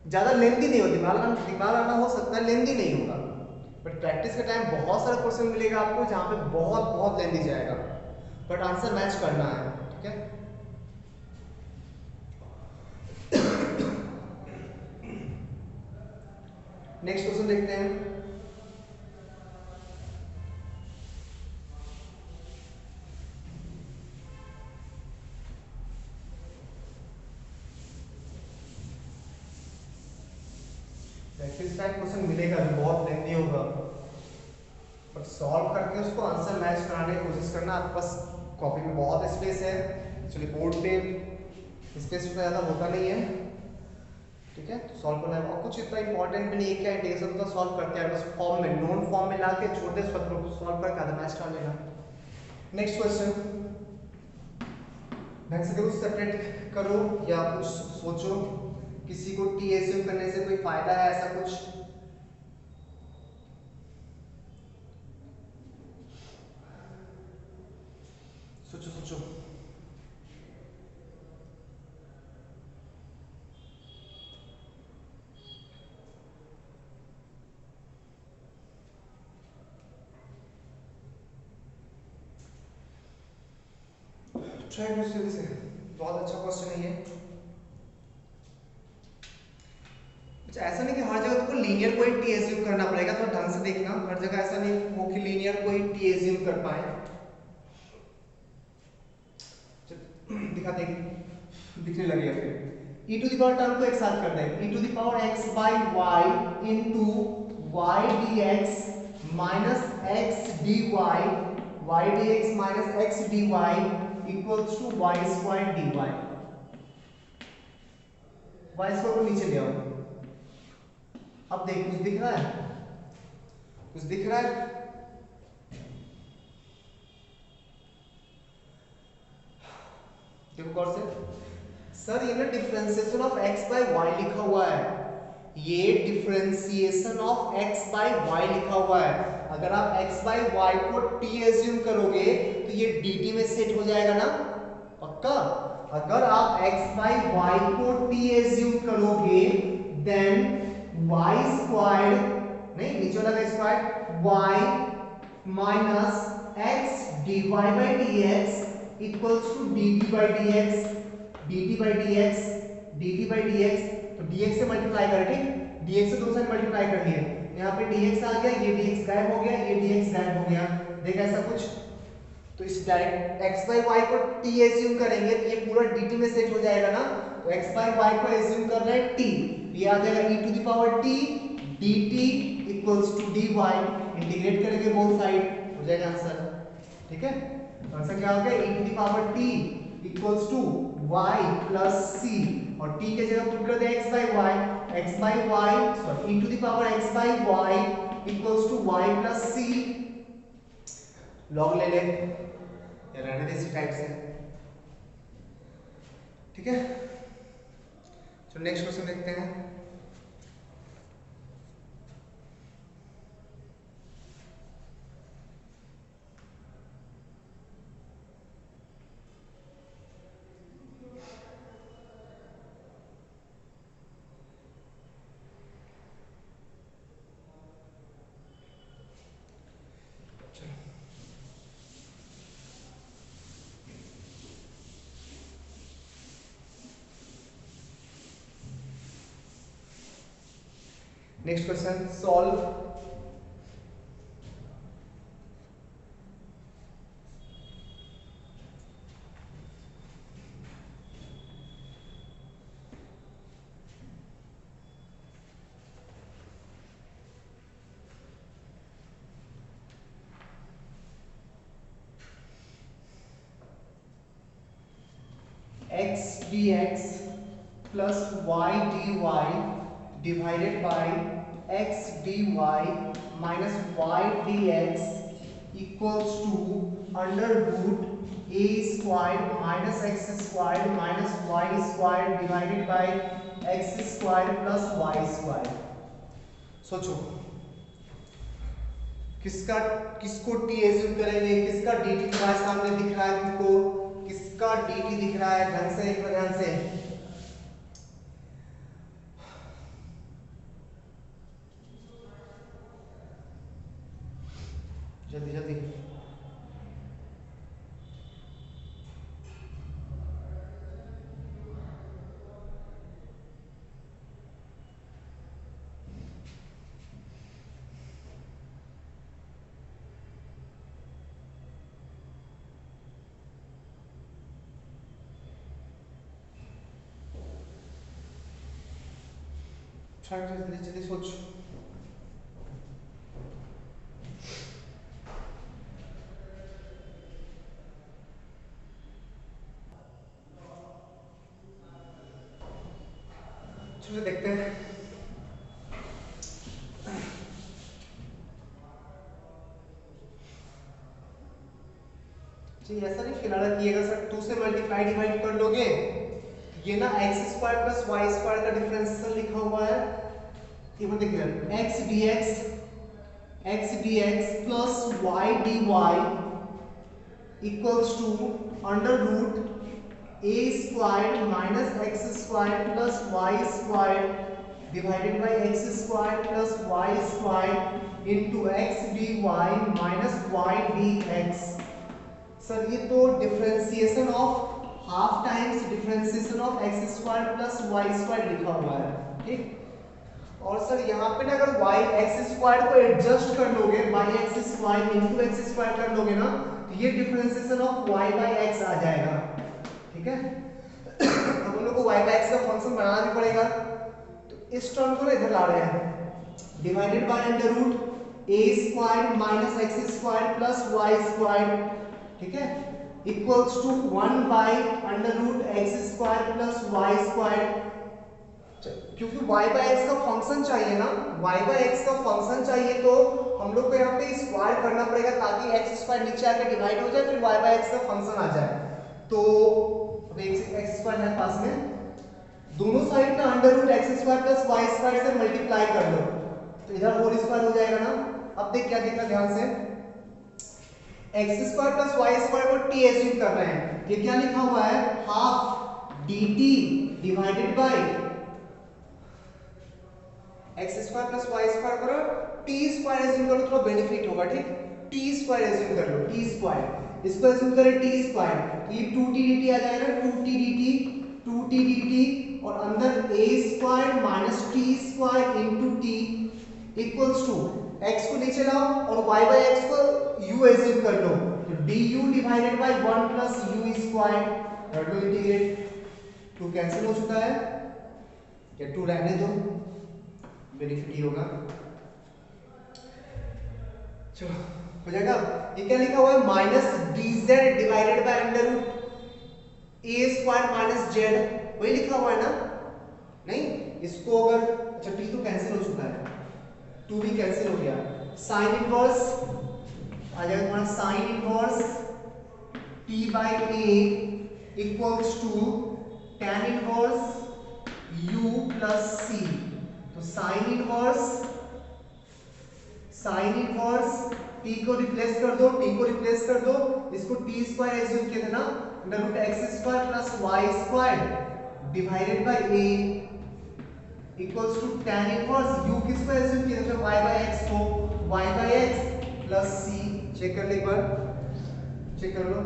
ज्यादा लेंदी नहीं होगी, दिमाग आना हो सकता है, लेंदी नहीं होगा, बट प्रैक्टिस के टाइम बहुत सारा क्वेश्चन मिलेगा आपको जहां पे बहुत लेंदी जाएगा, बट आंसर मैच करना है, ठीक है। नेक्स्ट क्वेश्चन देखते हैं। प्रैक्टिस टाइम क्वेश्चन मिलेगा भी, बहुत लेंथी होगा, बट सॉल्व करके उसको आंसर मैच कराने की कोशिश करना। आपके पास कॉपी में बहुत स्पेस है, चलिए बोर्ड पे स्पेस उतना ज़्यादा होता नहीं है, ठीक है। तो सॉल्व करना है, और कुछ इतना इंपॉर्टेंट भी नहीं है, क्या इंटीग्रेशन तो सॉल्व करते हैं, बस फॉर्म में नोन फॉर्म में ला के छोटे सॉल्व करके आधा मैच कर लेना। नेक्स्ट क्वेश्चन, ढंग से करो, सेपरेट करो या कुछ सोचो, किसी को टी एज्यूम करने से कोई फायदा है ऐसा कुछ? सोचो सोचो। ट्राई करो जल्दी से, बहुत अच्छा क्वेश्चन है ये। अच्छा, ऐसा नहीं कि हर जगह तुमको लीनियर कोई टी एज्यूम करना पड़ेगा, तो ढंग से देखना, हर जगह ऐसा नहीं हो कि लीनियर कोई टी एज्यूम कर पाए। दिखाते हैं, दिखने लगेगा फिर। e to the power term को एक साथ कर दें, e to the power x by y into y dx minus x dy, y dx minus x dy equals to y square dy। y square को नीचे ले आओ। अब देख, कुछ दिख रहा है? कुछ दिख रहा है? देखो गौर से। सर ये ना differentiation of x by y लिखा हुआ है, ये differentiation of x by y लिखा हुआ है। अगर आप x बाय y को t एज्यूम करोगे तो ये dt में सेट हो जाएगा ना, पक्का। अगर आप x बाय y को t एज्यूम करोगे देन y स्क्वायर, नहीं नीचे वाला square, y minus x dy by dx equals to dt by dx, dt by dx, dt by dx, तो dx से मल्टीप्लाई कर, ठीक, dx से दो साइड मल्टीप्लाई कर लिए, यहाँ पे dx आ गया, ये dx गायब हो गया, ये dx गायब हो गया, देख ऐसा कुछ। तो इस डायरेक्ट x by y को t एज्यूम करेंगे तो ये पूरा dt में सेट हो जाएगा ना, तो x by y को एज्यूम कर रहे हैं t, ये आ जाएगा e to the power t dt equals to dy, integrate करेंगे बोथ साइड, हो जाएगा आंसर, ठीक है। आंसर क्या हो गया, e to the power t equals to y plus c, और t के जगह पुट कर दे x by y, x by y sorry e to the power x by y equals to y plus c, log ले ले या रहने दे इसी टाइप से, ठीक है। तो नेक्स्ट क्वेश्चन देखते हैं। Next question, solve x dx plus y dy divided by x dy minus y dx equals to under root a squared minus x squared minus y squared divided by x squared plus y squared। सोचो किसका, किसको T assume करेंगे, किसका dt तुम्हारे सामने दिख रहा है तुमको, किसका dt दिख रहा है, ढंग से एक ध्यान से, जल्दी जल्दी। जल्दी जल्दी सोच। चलो देखते हैं। जी ऐसा नहीं फिलहाल किएगा सर, 2 से मल्टीप्लाई डिवाइड कर लोगे, ये ना x square plus y square का डिफरेंशियल लिखा हुआ है, ये मत देखिए x d x plus y d y equals to under root a square minus x square plus y square divided by x square plus y square into x d y minus y d x. Sir ये तो differentiation of half times differentiation of x square plus y square लिखा हुआ है, ठीक। और sir यहाँ पे ना अगर y एक्स स्क्वायर को एडजस्ट कर लोगे y x square into x square कर लोगे ना, तो ये differentiation of y by x आ जाएगा, ठीक है। अब हम लोग को y बाय x का फंक्शन बनाना भी पड़ेगा, तो इस टर्म को ना इधर ला रहे हैं, divided by under root a square minus x square plus y square, ठीक है, equals to 1 by under root x square plus y square. क्योंकि y बाय x का फंक्शन चाहिए ना, y बाय x का फंक्शन चाहिए, तो हम लोग को यहाँ पे स्क्वायर करना पड़ेगा ताकि x स्क्वायर नीचे आकर डिवाइड हो जाए, फिर y बाय x का फंक्शन आ जाए। तो अब x स्क्वायर है पास में, दोनों साइड ना under root x square plus y square से मल्टीप्लाई कर लो, तो इधर होल स्क्वायर हो जाएगा ना। अब देख क्या देखना ध्यान से, x square plus y square को t एज्यूम कर रहे हैं, ये क्या लिखा हुआ है, half dt divided by x square plus y square करो, टी स्क्वायर एज्यूम करो, थोड़ा बेनिफिट होगा, ठीक। टी स्क्वायर एज्यूम कर लो, टी स्क्वायर, इसको एज्यूम करें टी स्क्वायर, तो ये 2t dt आ जाएगा, 2t dt और अंदर a square minus t square into t equals to x को नीचे लाओ और y बाय x को u एज्यूम कर लो, तो du divided by 1 plus u square, कर लो इंटीग्रेट, 2 कैंसिल हो चुका है, क्या 2 रहने दो, बेनिफिट ही होगा। चलो हो जाएगा। ये क्या लिखा हुआ है, minus dz divided by under root a square minus z, वही लिखा हुआ है ना, नहीं इसको अगर, अच्छा t तो कैंसिल हो चुका है, 2 भी कैंसिल हो गया, साइन इनवर्स आ जाएगा तुम्हारा, sine inverse t by a equals to tan inverse u plus c, तो साइन इनवर्स t को रिप्लेस कर दो, t को रिप्लेस कर दो, इसको t स्क्वायर एज्यूम किया था ना, under root x square plus y square divided by a equals to tan inverse u किसको एज्यूम किया था, y बाय x को, y by x plus c, check कर ले एक बार, चेक कर लो।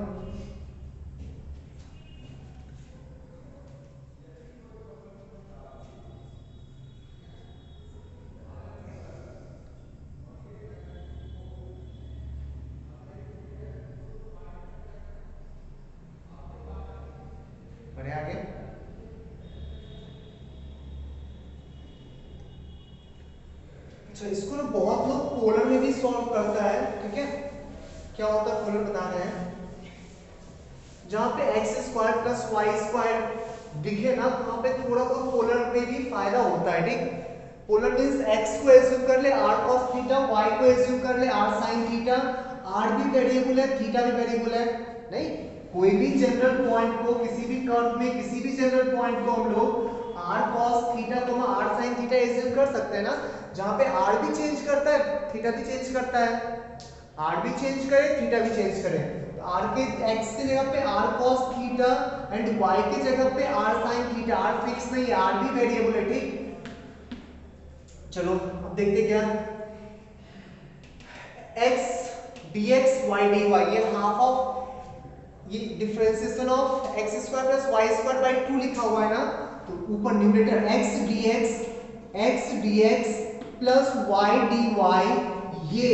आगे अच्छा, इसको ना बहुत लोग पोलर में भी सॉल्व करता है, ठीक है। क्या होता है पोलर बता रहे हैं, जहां पे x square plus y square दिखे ना, वहां पे थोड़ा बहुत पोलर में भी फायदा होता है, ठीक। पोलर मींस एक्स को एज्यूम कर ले r cos थीटा, y को एज्यूम कर ले r sin थीटा, r भी वेरिएबल है, थीटा भी वेरिएबल है, नहीं कोई भी जनरल पॉइंट को, किसी भी कर्व में किसी भी जनरल पॉइंट को हम लोग r cos theta r sin theta assume कर सकते हैं ना, जहां पे r भी चेंज करता है थीटा भी चेंज करता है, r भी चेंज करे थीटा भी चेंज करे, तो r के x की जगह पे r cos theta and y की जगह पे r sin theta, r fix नहीं है, r भी वेरिएबल है, ठीक। चलो अब देखते क्या, x dx y dy, ये हाफ ऑफ, ये differentiation of x square plus y square by 2 लिखा हुआ है ना, तो ऊपर numerator x dx plus y dy, ये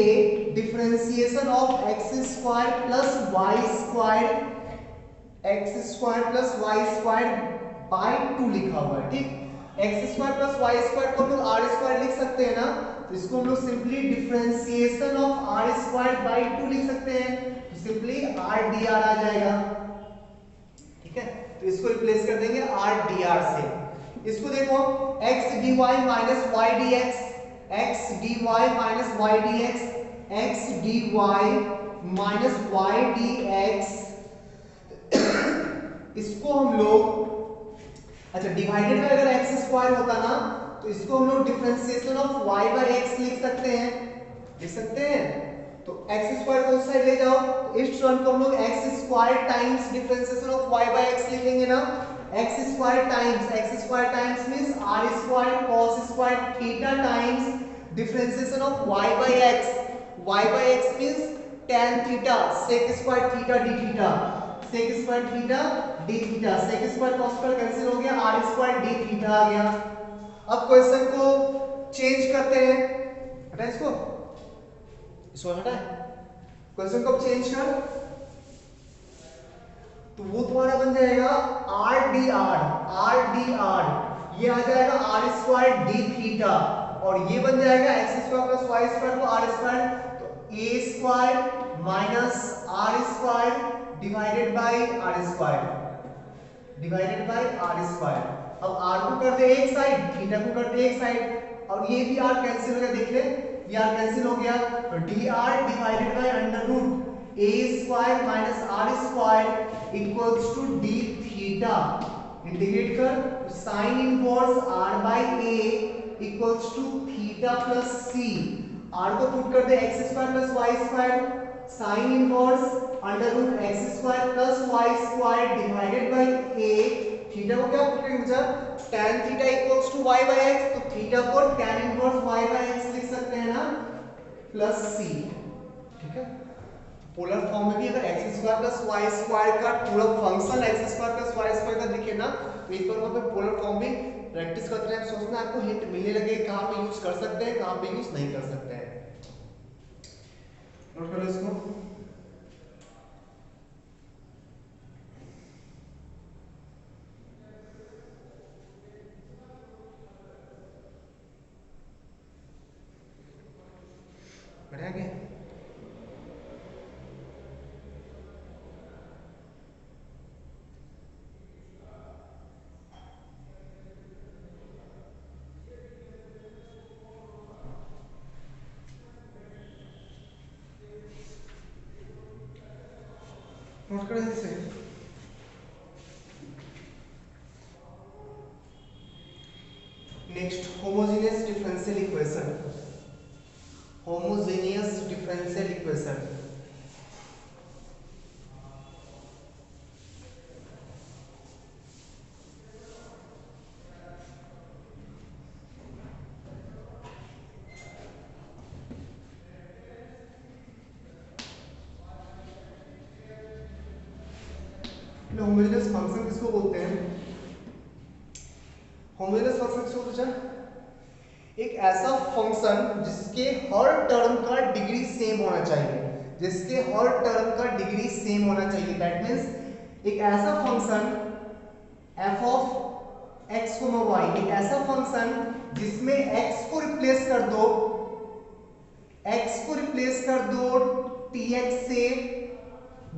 differentiation of x square plus y square, x square plus y square by 2 लिखा हुआ है, ठीक। X square plus y square को हम लोग आर स्क्वायर लिख सकते हैं ना, तो इसको हम लोग simply differentiation of r square by 2 लिख सकते हैं, तो सिंपली आर डी आर आ जाएगा। ठीक है, तो इसको रिप्लेस कर देंगे आर डी आर से। इसको देखो x dy minus y d x, x d y minus y d x, x d y minus y d x, इसको हम लोग अच्छा डिवाइडेड बाय अगर एक्स स्क्वायर होता ना तो इसको हम लोग differentiation of y by x लिख सकते हैं, लिख सकते हैं। तो एक्स स्क्वायर को उस साइड ले जाओ, तो इस टर्म को हम लोग x square times differentiation of y by x लिखेंगे ना, x square times means r square cos square theta times differentiation of y by x means tan theta sec square theta d theta, sec square theta d theta, sec square cos square cancel हो गया, r square d theta आ गया। अब question को change करते हैं, हटा इसको हटाए, क्वेश्चन को चेंज कर, तो वो तुम्हारा बन जाएगा आर डी आर, ये आ जाएगा आर स्क्वायर डी थीटा, और ये बन जाएगा x square plus y square को आर स्क्वायर, तो a square minus r square divided by r square, divided by r square. अब आर को कर दे एक साइड, थीटा को कर दे एक साइड, और ये भी आर कैंसिल हो गया, देख ले ये आर कैंसिल हो गया, तो d r divided by under root a square minus r square equals to d theta, integrate कर, sine inverse r by a equals to theta plus c, r को पुट कर दे x square plus y square, sine inverse under root x square plus y square divided by a, theta को क्या put करेंगे बच्चा, tan theta equals to y by x, तो theta को tan inverse y by x लिख सकते हैं ना, प्लस c। ठीक है, पोलर फॉर्म में भी अगर x square plus y square का पूरा function x square plus y square का दिखे ना, तो एक बार वहां पे पोलर फॉर्म भी प्रैक्टिस करते हैं, सोचना आपको हिंट मिलने लगे कहां पे यूज कर सकते हैं कहां पे यूज नहीं कर सकते हैं। नोट कर लो इसको। बढ़िया गया, नोट कर इसे। Next homogeneous differential equation, homogeneous differential equation. Homogeneous function किसको बोलते हैं, होमोजेनियस फंक्शन किसको पूछा, एक ऐसा फंक्शन जिसके हर टर्म का डिग्री सेम होना चाहिए, जिसके हर टर्म का डिग्री सेम होना चाहिए, दैट मींस एक ऐसा function f of x, y, एक ऐसा फंक्शन जिसमें x को रिप्लेस कर दो, x को रिप्लेस कर दो tx से,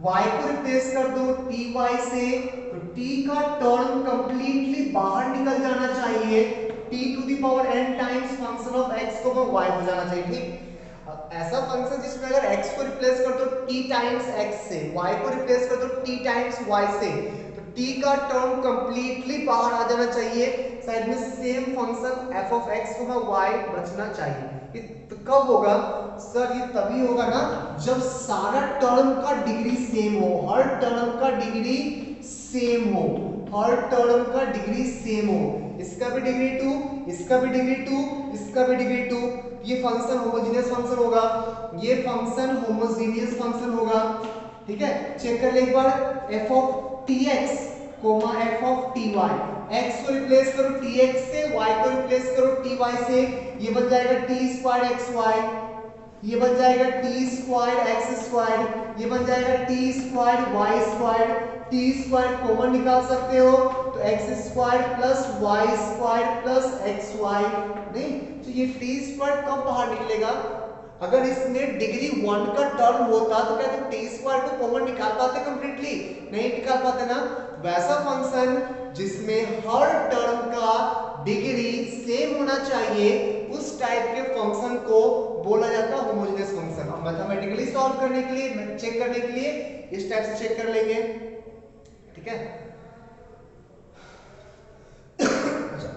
y को रिप्लेस कर दो ty से, तो t का टर्म कंप्लीटली बाहर निकल जाना चाहिए, t to the power n times function of x को y हो जाना चाहिए। ठीक, अब ऐसा फंक्शन जिसमें अगर x को रिप्लेस कर दो t टाइम्स x से, y को रिप्लेस कर दो t टाइम्स y से, तो t का टर्म कंप्लीटली बाहर आ जाना चाहिए, साइड में same function f of x y बचना चाहिए। तो कब होगा सर, ये तभी होगा ना जब सारा टर्म का डिग्री सेम हो, हर टर्म का डिग्री सेम हो, हर टर्म का डिग्री सेम हो, इसका भी डिग्री 2, इसका भी डिग्री 2, इसका भी डिग्री 2, ये फंक्शन होमोजेनियस फंक्शन होगा, ये फंक्शन होमोजेनियस फंक्शन होगा। ठीक है, चेक कर ले एक बार, f of tx comma f of ty, x को रिप्लेस करो tx से, y को रिप्लेस करो ty से, ये बन जाएगा t स्क्वायर xy, ये बन जाएगा t स्क्वायर x स्क्वायर, ये बन जाएगा t square y square, t square common निकाल सकते हो, तो x square plus y square plus x y, नहीं तो ये टी स्क्वायर कब बाहर निकलेगा? अगर इसमें डिग्री 1 का टर्म होता तो क्या तुम टी स्क्वायर को कॉमन निकाल पाते कंप्लीटली? नहीं निकाल पाते ना। वैसा फंक्शन जिसमें हर टर्म का डिग्री सेम होना चाहिए, उस टाइप के फंक्शन को बोला जाता है होमोजेनियस फंक्शन। अब मैथमेटिकली सॉल्व करने के लिए, चेक करने के लिए इस टाइप से चेक कर लेंगे, ठीक है।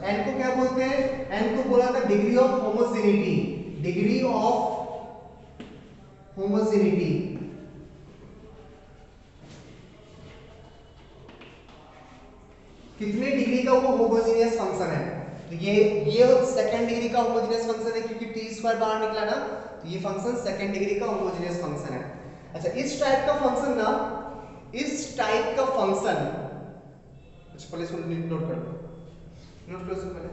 n को क्या बोलते हैं? n को बोला था degree of homogeneity, degree of homogeneity. कितने डिग्री का वो होमोजेनियस फंक्शन है? तो ये सेकंड डिग्री का होमोजेनियस फंक्शन है, क्योंकि टी स्क्वायर बाहर निकला ना, तो ये फंक्शन सेकंड डिग्री का होमोजेनियस फंक्शन है। अच्छा, इस टाइप का फंक्शन ना, इस टाइप का फंक्शन, अच्छा पहले इसको नोट कर लो, नोट करो इसको पहले।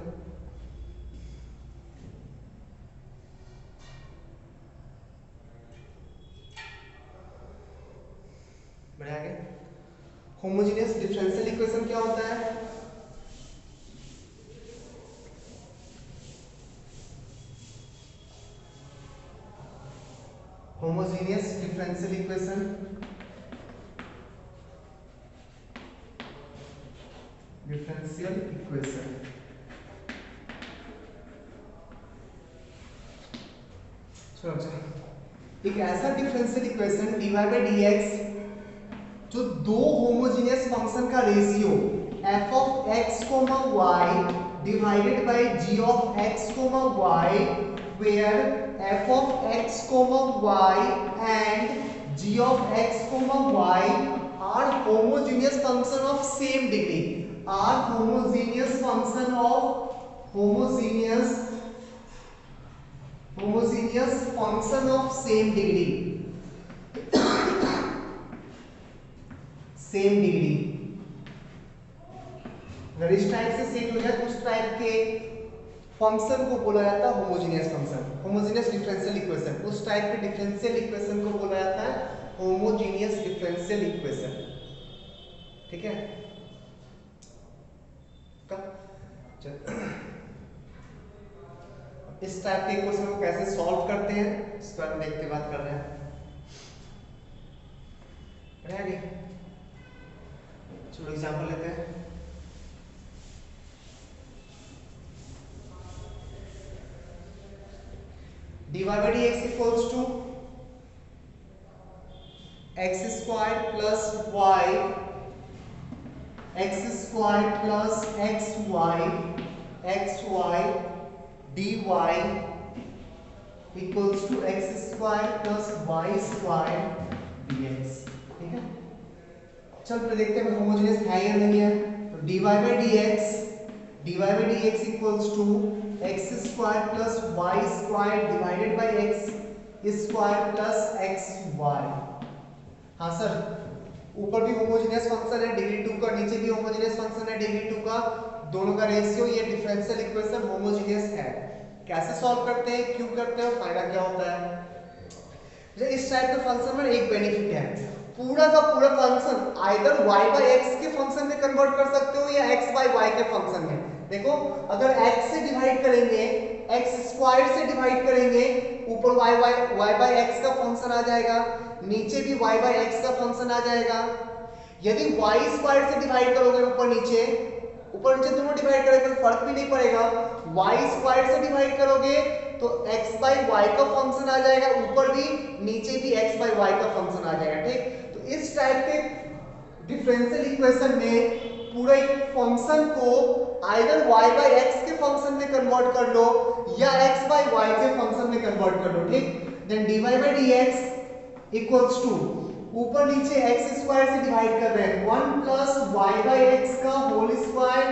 बढ़िया आगे। होमोजेनियस डिफरेंशियल इक्वेशन क्या होता है? Homogeneous differential equation, differential equation एक ऐसा differential equation dy by dx जो दो होमोजेनियस फंक्शन का ratio f of x comma y divided by g of x comma y, where f of x comma y and g of x comma y are homogeneous function of same degree, are homogeneous function of homogeneous function of same degree, same degree। अगर इस type से set हो जाए तो उस type के function को बोला जाता है homogeneous function, homogeneous differential equation. उस टाइप के डिफरेंशियल इक्वेशन को बोला जाता है होमोजेनियस डिफरेंशियल इक्वेशन, ठीक है। इस टाइप के इक्वेशन को कैसे सॉल्व करते हैं इस पर देखते बात कर रहे हैं। चलो एग्जांपल लेते हैं। dy by dx equals to x squared plus y, x squared plus xy, xy dy equals to x squared plus y squared dx, ठीक है। चल तो देखते हैं होमोजेनियस है या नहीं है। तो dy by dx equals to x square plus y square divided by x square plus xy। हाँ सर, ऊपर भी होमोजेनियस फंक्शन है डिग्री 2 का, नीचे भी होमोजेनियस फंक्शन है डिग्री 2 का, दोनों का रेशियो, ये डिफरेंशियल इक्वेशन होमोजेनियस है। कैसे सॉल्व करते हैं, क्यों करते हैं, फायदा क्या होता है? इस टाइप के फंक्शन में एक बेनिफिट है, पूरा का पूरा function either y by x के फंक्शन में कन्वर्ट कर सकते हो या x बाय y के फंक्शन में। देखो अगर x से डिवाइड करेंगे, x स्क्वायर से डिवाइड करेंगे, ऊपर y बाय x का फंक्शन आ जाएगा, नीचे भी y बाय x का फंक्शन आ जाएगा। यदि y स्क्वायर से डिवाइड करोगे ऊपर नीचे दोनों डिवाइड करोगे तो फर्क भी नहीं पड़ेगा। y स्क्वायर से डिवाइड करोगे तो x बाय y का फंक्शन आ जाएगा, ऊपर भी नीचे भी x बाय y का फंक्शन आ जाएगा, ठीक। तो इस टाइप के डिफरेंशियल इक्वेशन में पूरा एक फंक्शन को आइदर y बाय x के फंक्शन में कन्वर्ट कर लो या x बाय y के फंक्शन में कन्वर्ट कर लो, ठीक। Then dy by dx equals to, ऊपर नीचे x स्क्वायर से डिवाइड कर रहे हैं, 1 प्लस y बाय x का whole square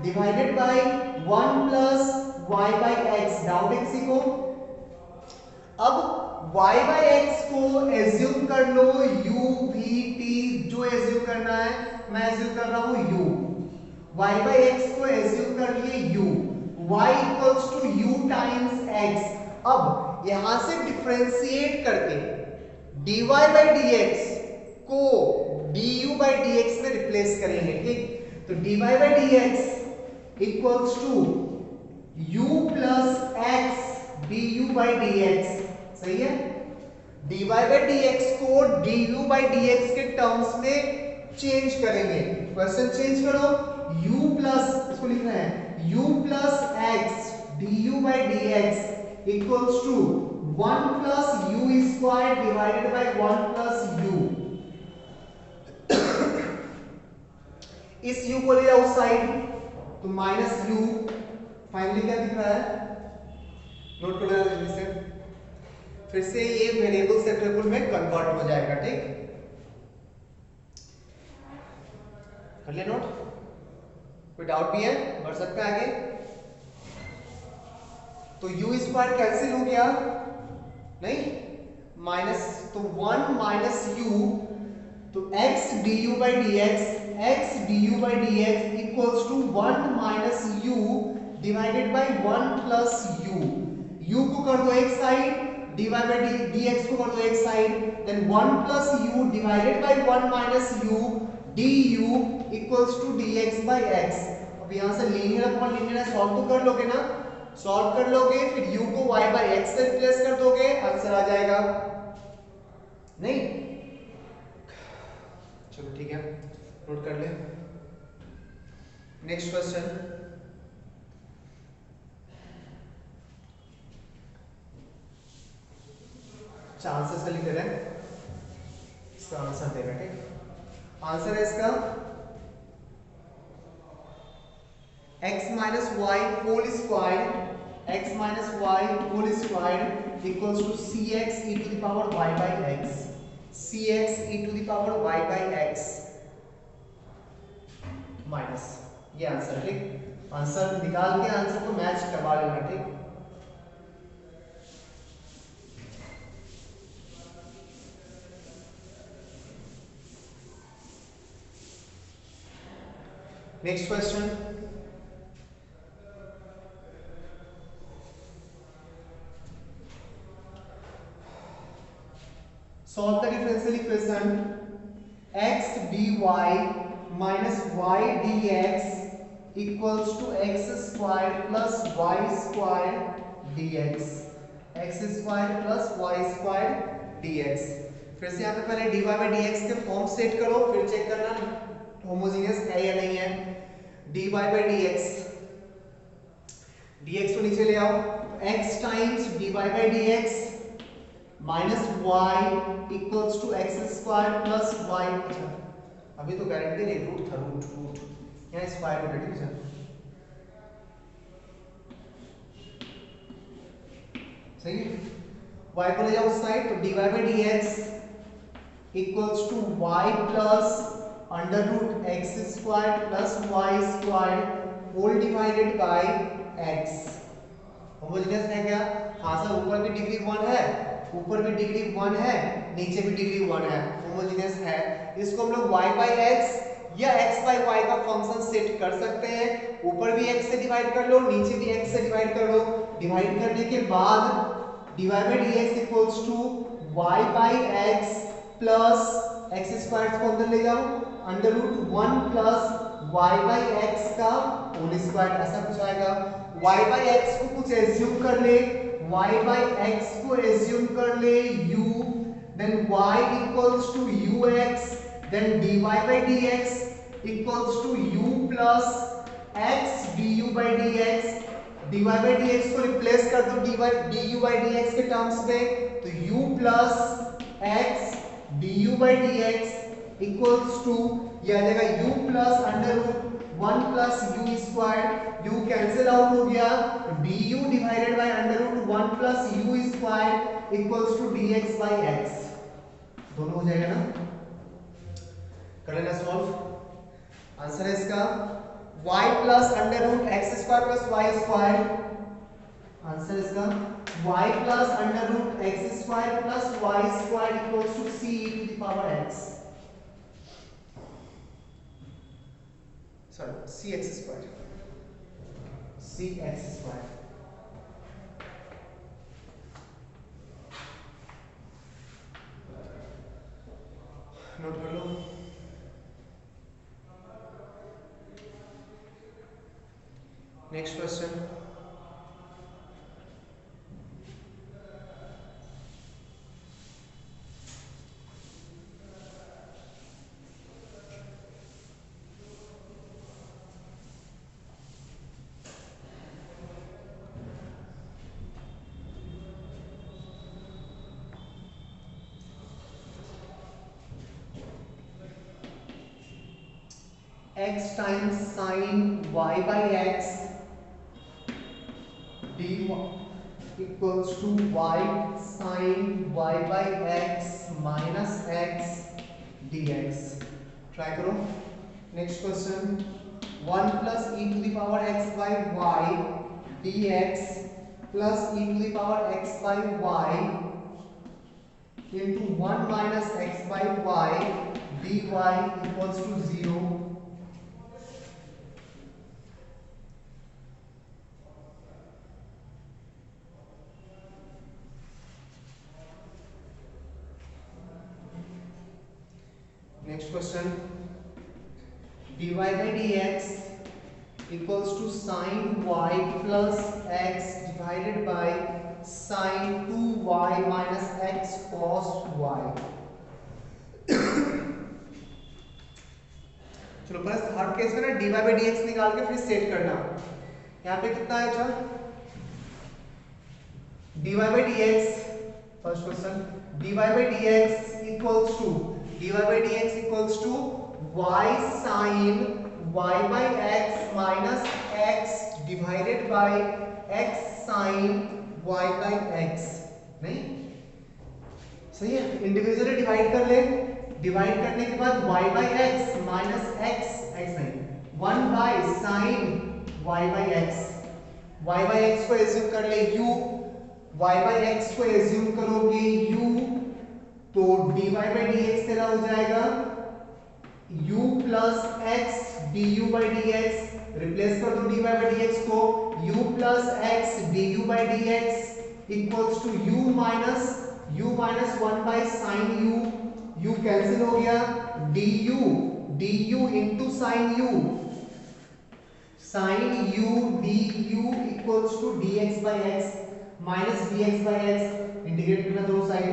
divided by 1 plus y by x। Doubt है किसी को? अब y बाय x को एज्यूम कर लो u v t, जो एज्यूम करना है, मैं एज्यूम कर रहा हूं u। y बाय x को एज्यूम कर लिए u, y equals to u times x। अब यहां से डिफरेंशिएट करके dy बाय dx को du बाय dx में रिप्लेस करेंगे, ठीक। तो dy by dx equals to u plus x du by dx, सही है। dy by dx को du by dx के टर्म्स में चेंज करेंगे। क्वेश्चन चेंज करो, u प्लस, इसको लिख रहे हैं u plus x du by dx equals to 1 plus u square divided by 1 plus u। इस u को ले जाओ उस साइड, तो माइनस u, फाइनली क्या दिख रहा है, नोट कर लेना जल्दी से। फिर से ये वेरिएबल से ट्रिपल में कन्वर्ट हो जाएगा, ठीक, कर लिया नोट। कोई डाउट भी है, बढ़ सकता है आगे। तो u स्क्वायर कैंसिल हो गया, नहीं, माइनस, तो 1 माइनस u, तो x du by dx, x du by dx equals to 1 minus u divided by 1 plus u। u को कर दो एक साइड, dy by dx को कर दो एक side, then 1 plus u divided by 1 minus u du equals to dx by x। अब यहां से लीनियर अपॉन लीनियर सॉल्व तो कर लोगे ना, सॉल्व कर लोगे, फिर u को y by x से रिप्लेस कर दोगे, आंसर आ जाएगा, नहीं। चलो ठीक है, नोट कर ले। नेक्स्ट क्वेश्चन, चांसेस लिख रहे हैं, इसका आंसर देगा, ठीक। आंसर है इसका x minus y whole square, x minus y whole square equals to cx e to the power y by x, cx e to the power y by x minus, ये answer है, ठीक। Answer निकाल के answer को match करवा लेना, ठीक। Next question, solve the differential equation x dy minus y dx equals to x square plus y square dx, x square plus y square dx। फिर से यहाँ पे पहले dy by dx के फॉर्म सेट करो, फिर चेक करना homogeneous है या नहीं है। dy by dx, dx को नीचे ले आओ, x times dy by dx minus y equals to x square plus y। अच्छा, अभी तो गारंटी नहीं, रूट था, रूट यहाँ स्क्वायर रूट है, ठीक है। सही है, y को ले जाओ उस साइड, तो dy by dx equals to y plus under root x square plus y square whole divided by x। Homogeneous है क्या? हाँ सर, ऊपर की डिग्री 1 है, ऊपर भी डिग्री 1 है, नीचे भी डिग्री 1 है, होमोजेनियस है। इसको हम लोग y by x या x by y का फंक्शन सेट कर सकते हैं। ऊपर भी x से डिवाइड कर लो, नीचे भी x से डिवाइड कर लो। डिवाइड करने के बाद dy by dx equals to y by x plus x square को अंदर ले जाओ, under root 1 plus y by x का होल स्क्वायर, ऐसा कुछ आएगा। y by x को कुछ एज्यूम कर ले, y by x को एज्यूम कर ले u, then y equals to ux, then dy by dx equals to u plus x du by dx। dy by dx को रिप्लेस कर दो du by dx के टर्म्स में, तो u plus x du by dx equals to, ये आ जाएगा u plus under root 1 plus u square, u cancel out हो गया, तो du divided by under root 1 plus u square equals to dx by x। दोनों हो जाएगा ना, कर लेना सॉल्व। आंसर है इसका y plus under root x square plus y square. Answer इसका y plus under root x square plus y square equals to c e to the power x, sorry cx square, cx square. Note कर लो। Next question, x times sine y by x dy equals to y sin y by x minus x dx। Try करो। Next question, 1 plus e to the power x by y dx plus e to the power x by y into 1 minus x by y dy equals to 0। Next question, dy by dx equals to sin y plus x divided by sin 2y minus x cos y। चलो बस हर case में ना dy by dx निकाल के फिर set करना। यहाँ पे कितना है? चल dy by dx, first question, dy by dx equals to y sin y by x minus x divided by x sin y by x। नहीं सही है, इंडिविजुअली डिवाइड कर ले। डिवाइड करने के बाद y by x minus x नहीं 1 by sin y by x, y by x को एज्यूम कर ले u, y by x को एज्यूम करोगे u तो dy by dx तेरा हो जाएगा u plus x du by dx। Replace कर दो dy by dx को, u plus x du by dx equals to u minus 1 by sin u, u cancel हो गया, du into sin u du equals to dx by x minus dx by x। Integrate करना दोनों side.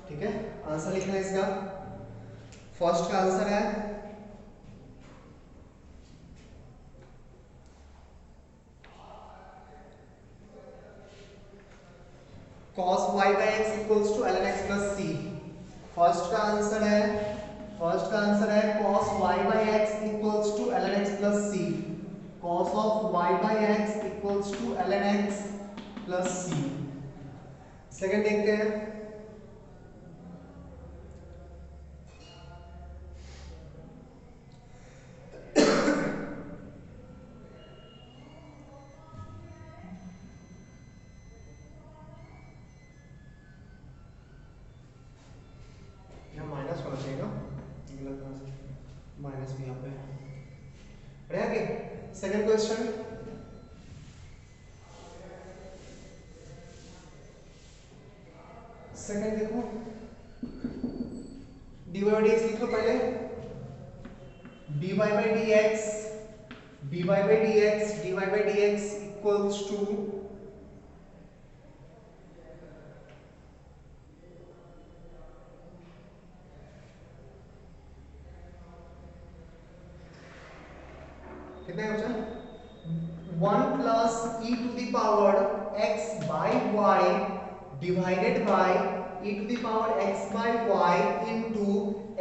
ठीक है, answer लिखना है इसका। First का आंसर है cos y by x equals to ln x plus c। First का आंसर है cos y by x equals to ln x plus c। cos of y by x equals to ln x plus c। Second देखते हैं, minus होना चाहिए ना, minus भी यहाँ पे बढ़िया के। सेकंड क्वेश्चन, सेकंड देखो, dy by dx लिख लो पहले, dy by dx equals to कितना है बच्चा? 1 plus e to the power x by y divided by e to the power x by y into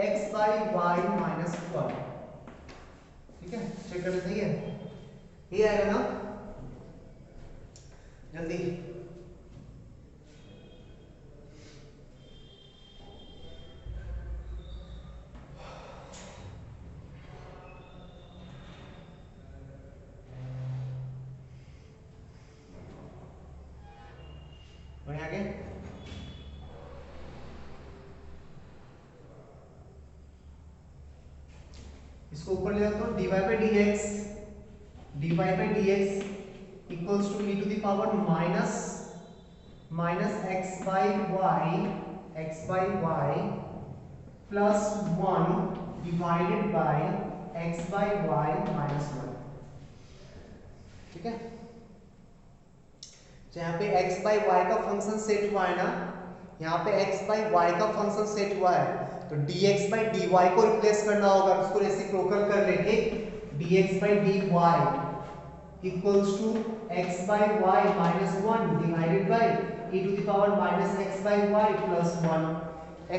x by y minus 1। ठीक है, check कर सही है, ये आएगा ना, जल्दी। आगे इसको ऊपर ले जाता हूं, dy by dx equals to e to the power minus x by y plus 1 divided by x by y minus 1। ठीक है। तो यहाँ पे x बाई वाई का फंक्शन सेट हुआ है ना, यहाँ पे x बाई वाई का फंक्शन सेट हुआ है, तो dx बाई dy को रिप्लेस करना होगा, उसको रेसिप्रोकल कर लेंगे। dx by dy equals to x by y minus 1 divided by e to the power minus x by y plus 1।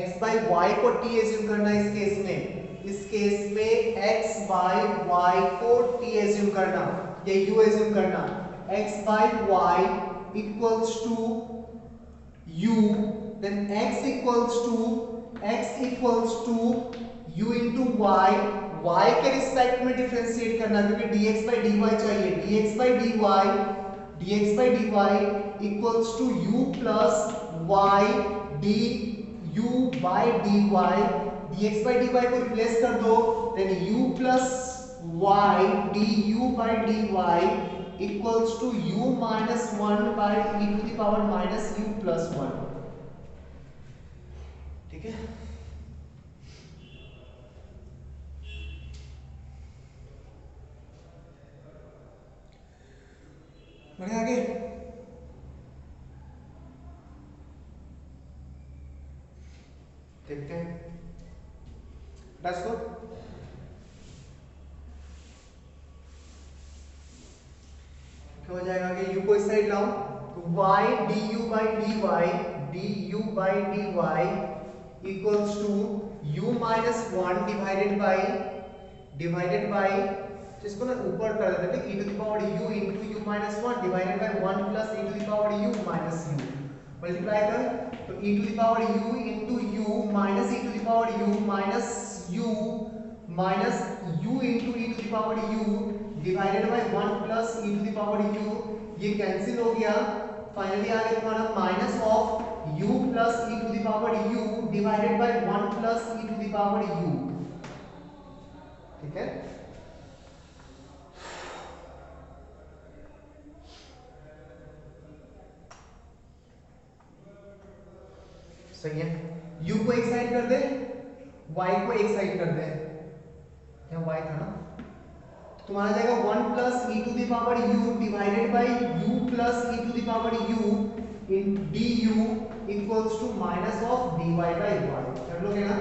x by y को t एज्यूम करना है इस केस में, इस केस में x बाई वाई को t एज्यूम करना या u एज्यूम करना। x by y equals to u, then x equals to u into y, y के रिस्पेक्ट में डिफरेंशिएट करना, क्योंकि dx by dy चाहिए। dx by dy equals to u plus y du by dy, dx by dy को replace कर दो, then u plus y du by dy equals to u minus 1 by e to the power minus u plus 1। ठीक है, बढ़े आगे। देखते हैं बस को क्या हो जाएगा कि u को इस साइड लाओ, तो y du by dy equals to u minus 1 divided by जिसको ना ऊपर कर देते हैं e to the power u into u minus 1 divided by 1 plus e to the power u minus u, multiply कर, तो e to the power u into u minus e to the power u minus u into e to the power u divided by 1 plus e to the power u, ये cancel हो गया। Finally आ गया तुम्हारा minus of u plus e to the power u divided by 1 plus e to the power u। ठीक है, सही है। u को एक साइड कर दे, y को एक साइड कर दे, क्या y था ना, तुम्हारा जाएगा 1 plus e to the power u divided by u plus e to the power u in du equals to minus of dy by y। कर लोगे ना,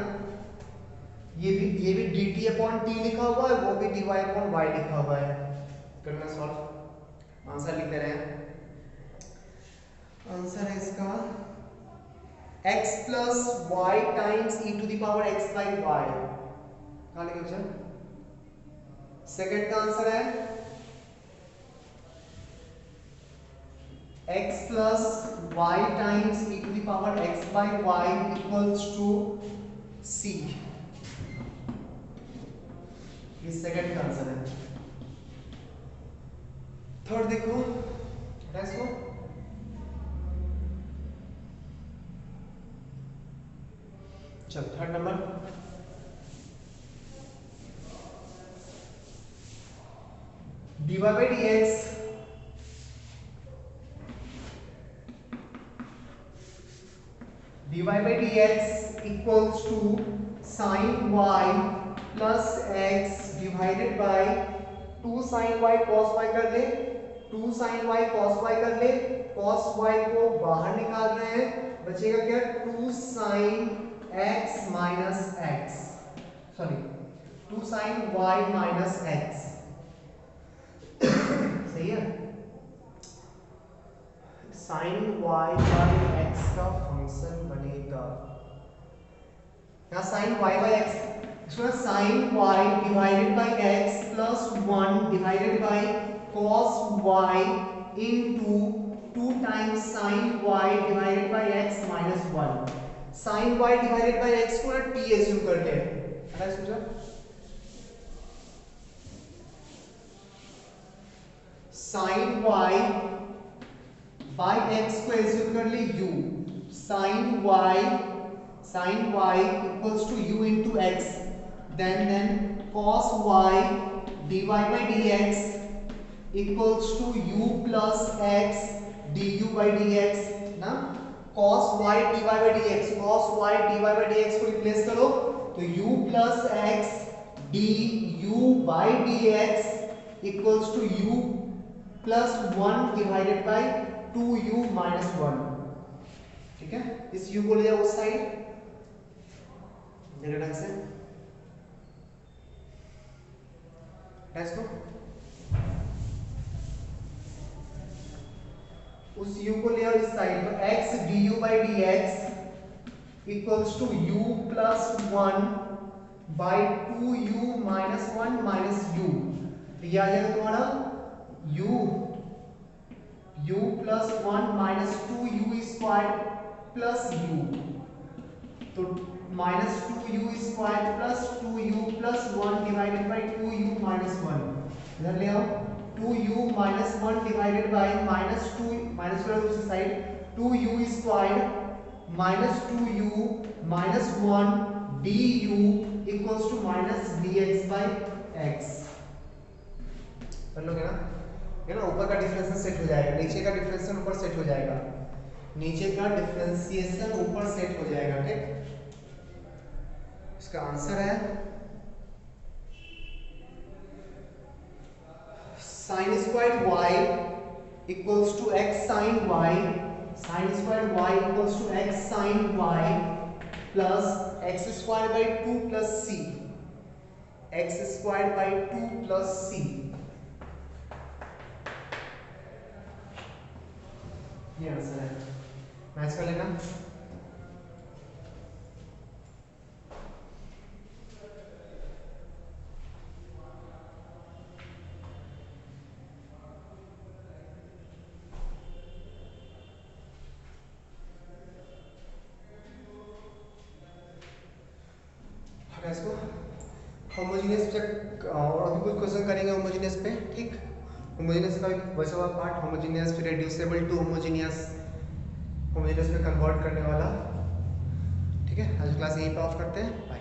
ये भी dt अपॉन t लिखा हुआ है, वो भी dy अपॉन y लिखा हुआ है। करना सॉल्व, आंसर लिखते रहे। आंसर है इसका x plus y times e to the power x by y। कहां लिखे बच्चा? सेकंड का आंसर है x plus y times e to the power x by y equals to c। ये सेकंड का आंसर है। थर्ड देखो इसको, चल third number dy by dx equals to sin y plus x divided by 2 sin y cos y कर ले, 2 sin y cos y कर ले, cos y को बाहर निकाल रहे हैं, बचेगा क्या 2 sin x minus x, sorry 2 sin y minus x। सही है, sin y बाय x का फंक्शन बनेगा, यहाँ sin y बाय x, इसमें sin y divided by x plus 1 divided by cos y into 2 times sin y divided by x minus 1। sin y divided by x को ना t assume कर ले, है ना समझा? sin y बाय x को assume कर ले u, sin y equals to u into x, then cos y dy by dx equals to u plus x du by dx ना, cos y dy by dx, cos y dy by dx को replace करो, तो u plus x du by dx equals to u plus 1 divided by 2u minus 1। ठीक है, इस u को ले जाओ उस साइड ढंग से, इसको उस u को ले आओ इस साइड, तो x du by D x equals to u plus 1 by 2u minus 1 minus u। ये आ जाएगा तुम्हारा u plus 1 minus 2u square plus u, तो minus 2u square plus 2u plus 1 divided by 2u minus 1। इधर ले आओ 2u minus 1 divided by minus 2 minus को दूसरी side 2u square minus 2u minus 1 du equals to minus dx by x। कर लोगे ना, है ना, ऊपर का डिफरेंशिएशन सेट हो जाएगा, नीचे का डिफरेंशिएशन ऊपर सेट हो जाएगा, नीचे का डिफरेंशिएशन ऊपर सेट हो जाएगा। ठीक, इसका आंसर है sine square y equals to x sine y, sine square y equals to x sine y plus x square by 2 plus c, x square by 2 plus c। ये आंसर है, match कर लेना। इसको होमोजेनियस चेक और अभी कुछ question करेंगे homogeneous पे। ठीक, होमोजेनियस का वैसे वाला पार्ट होमोजेनियस फिर रिड्यूसिबल टू होमोजेनियस, होमोजेनियस में कन्वर्ट करने वाला। ठीक है, आज क्लास यहीं पे ऑफ करते हैं, बाय।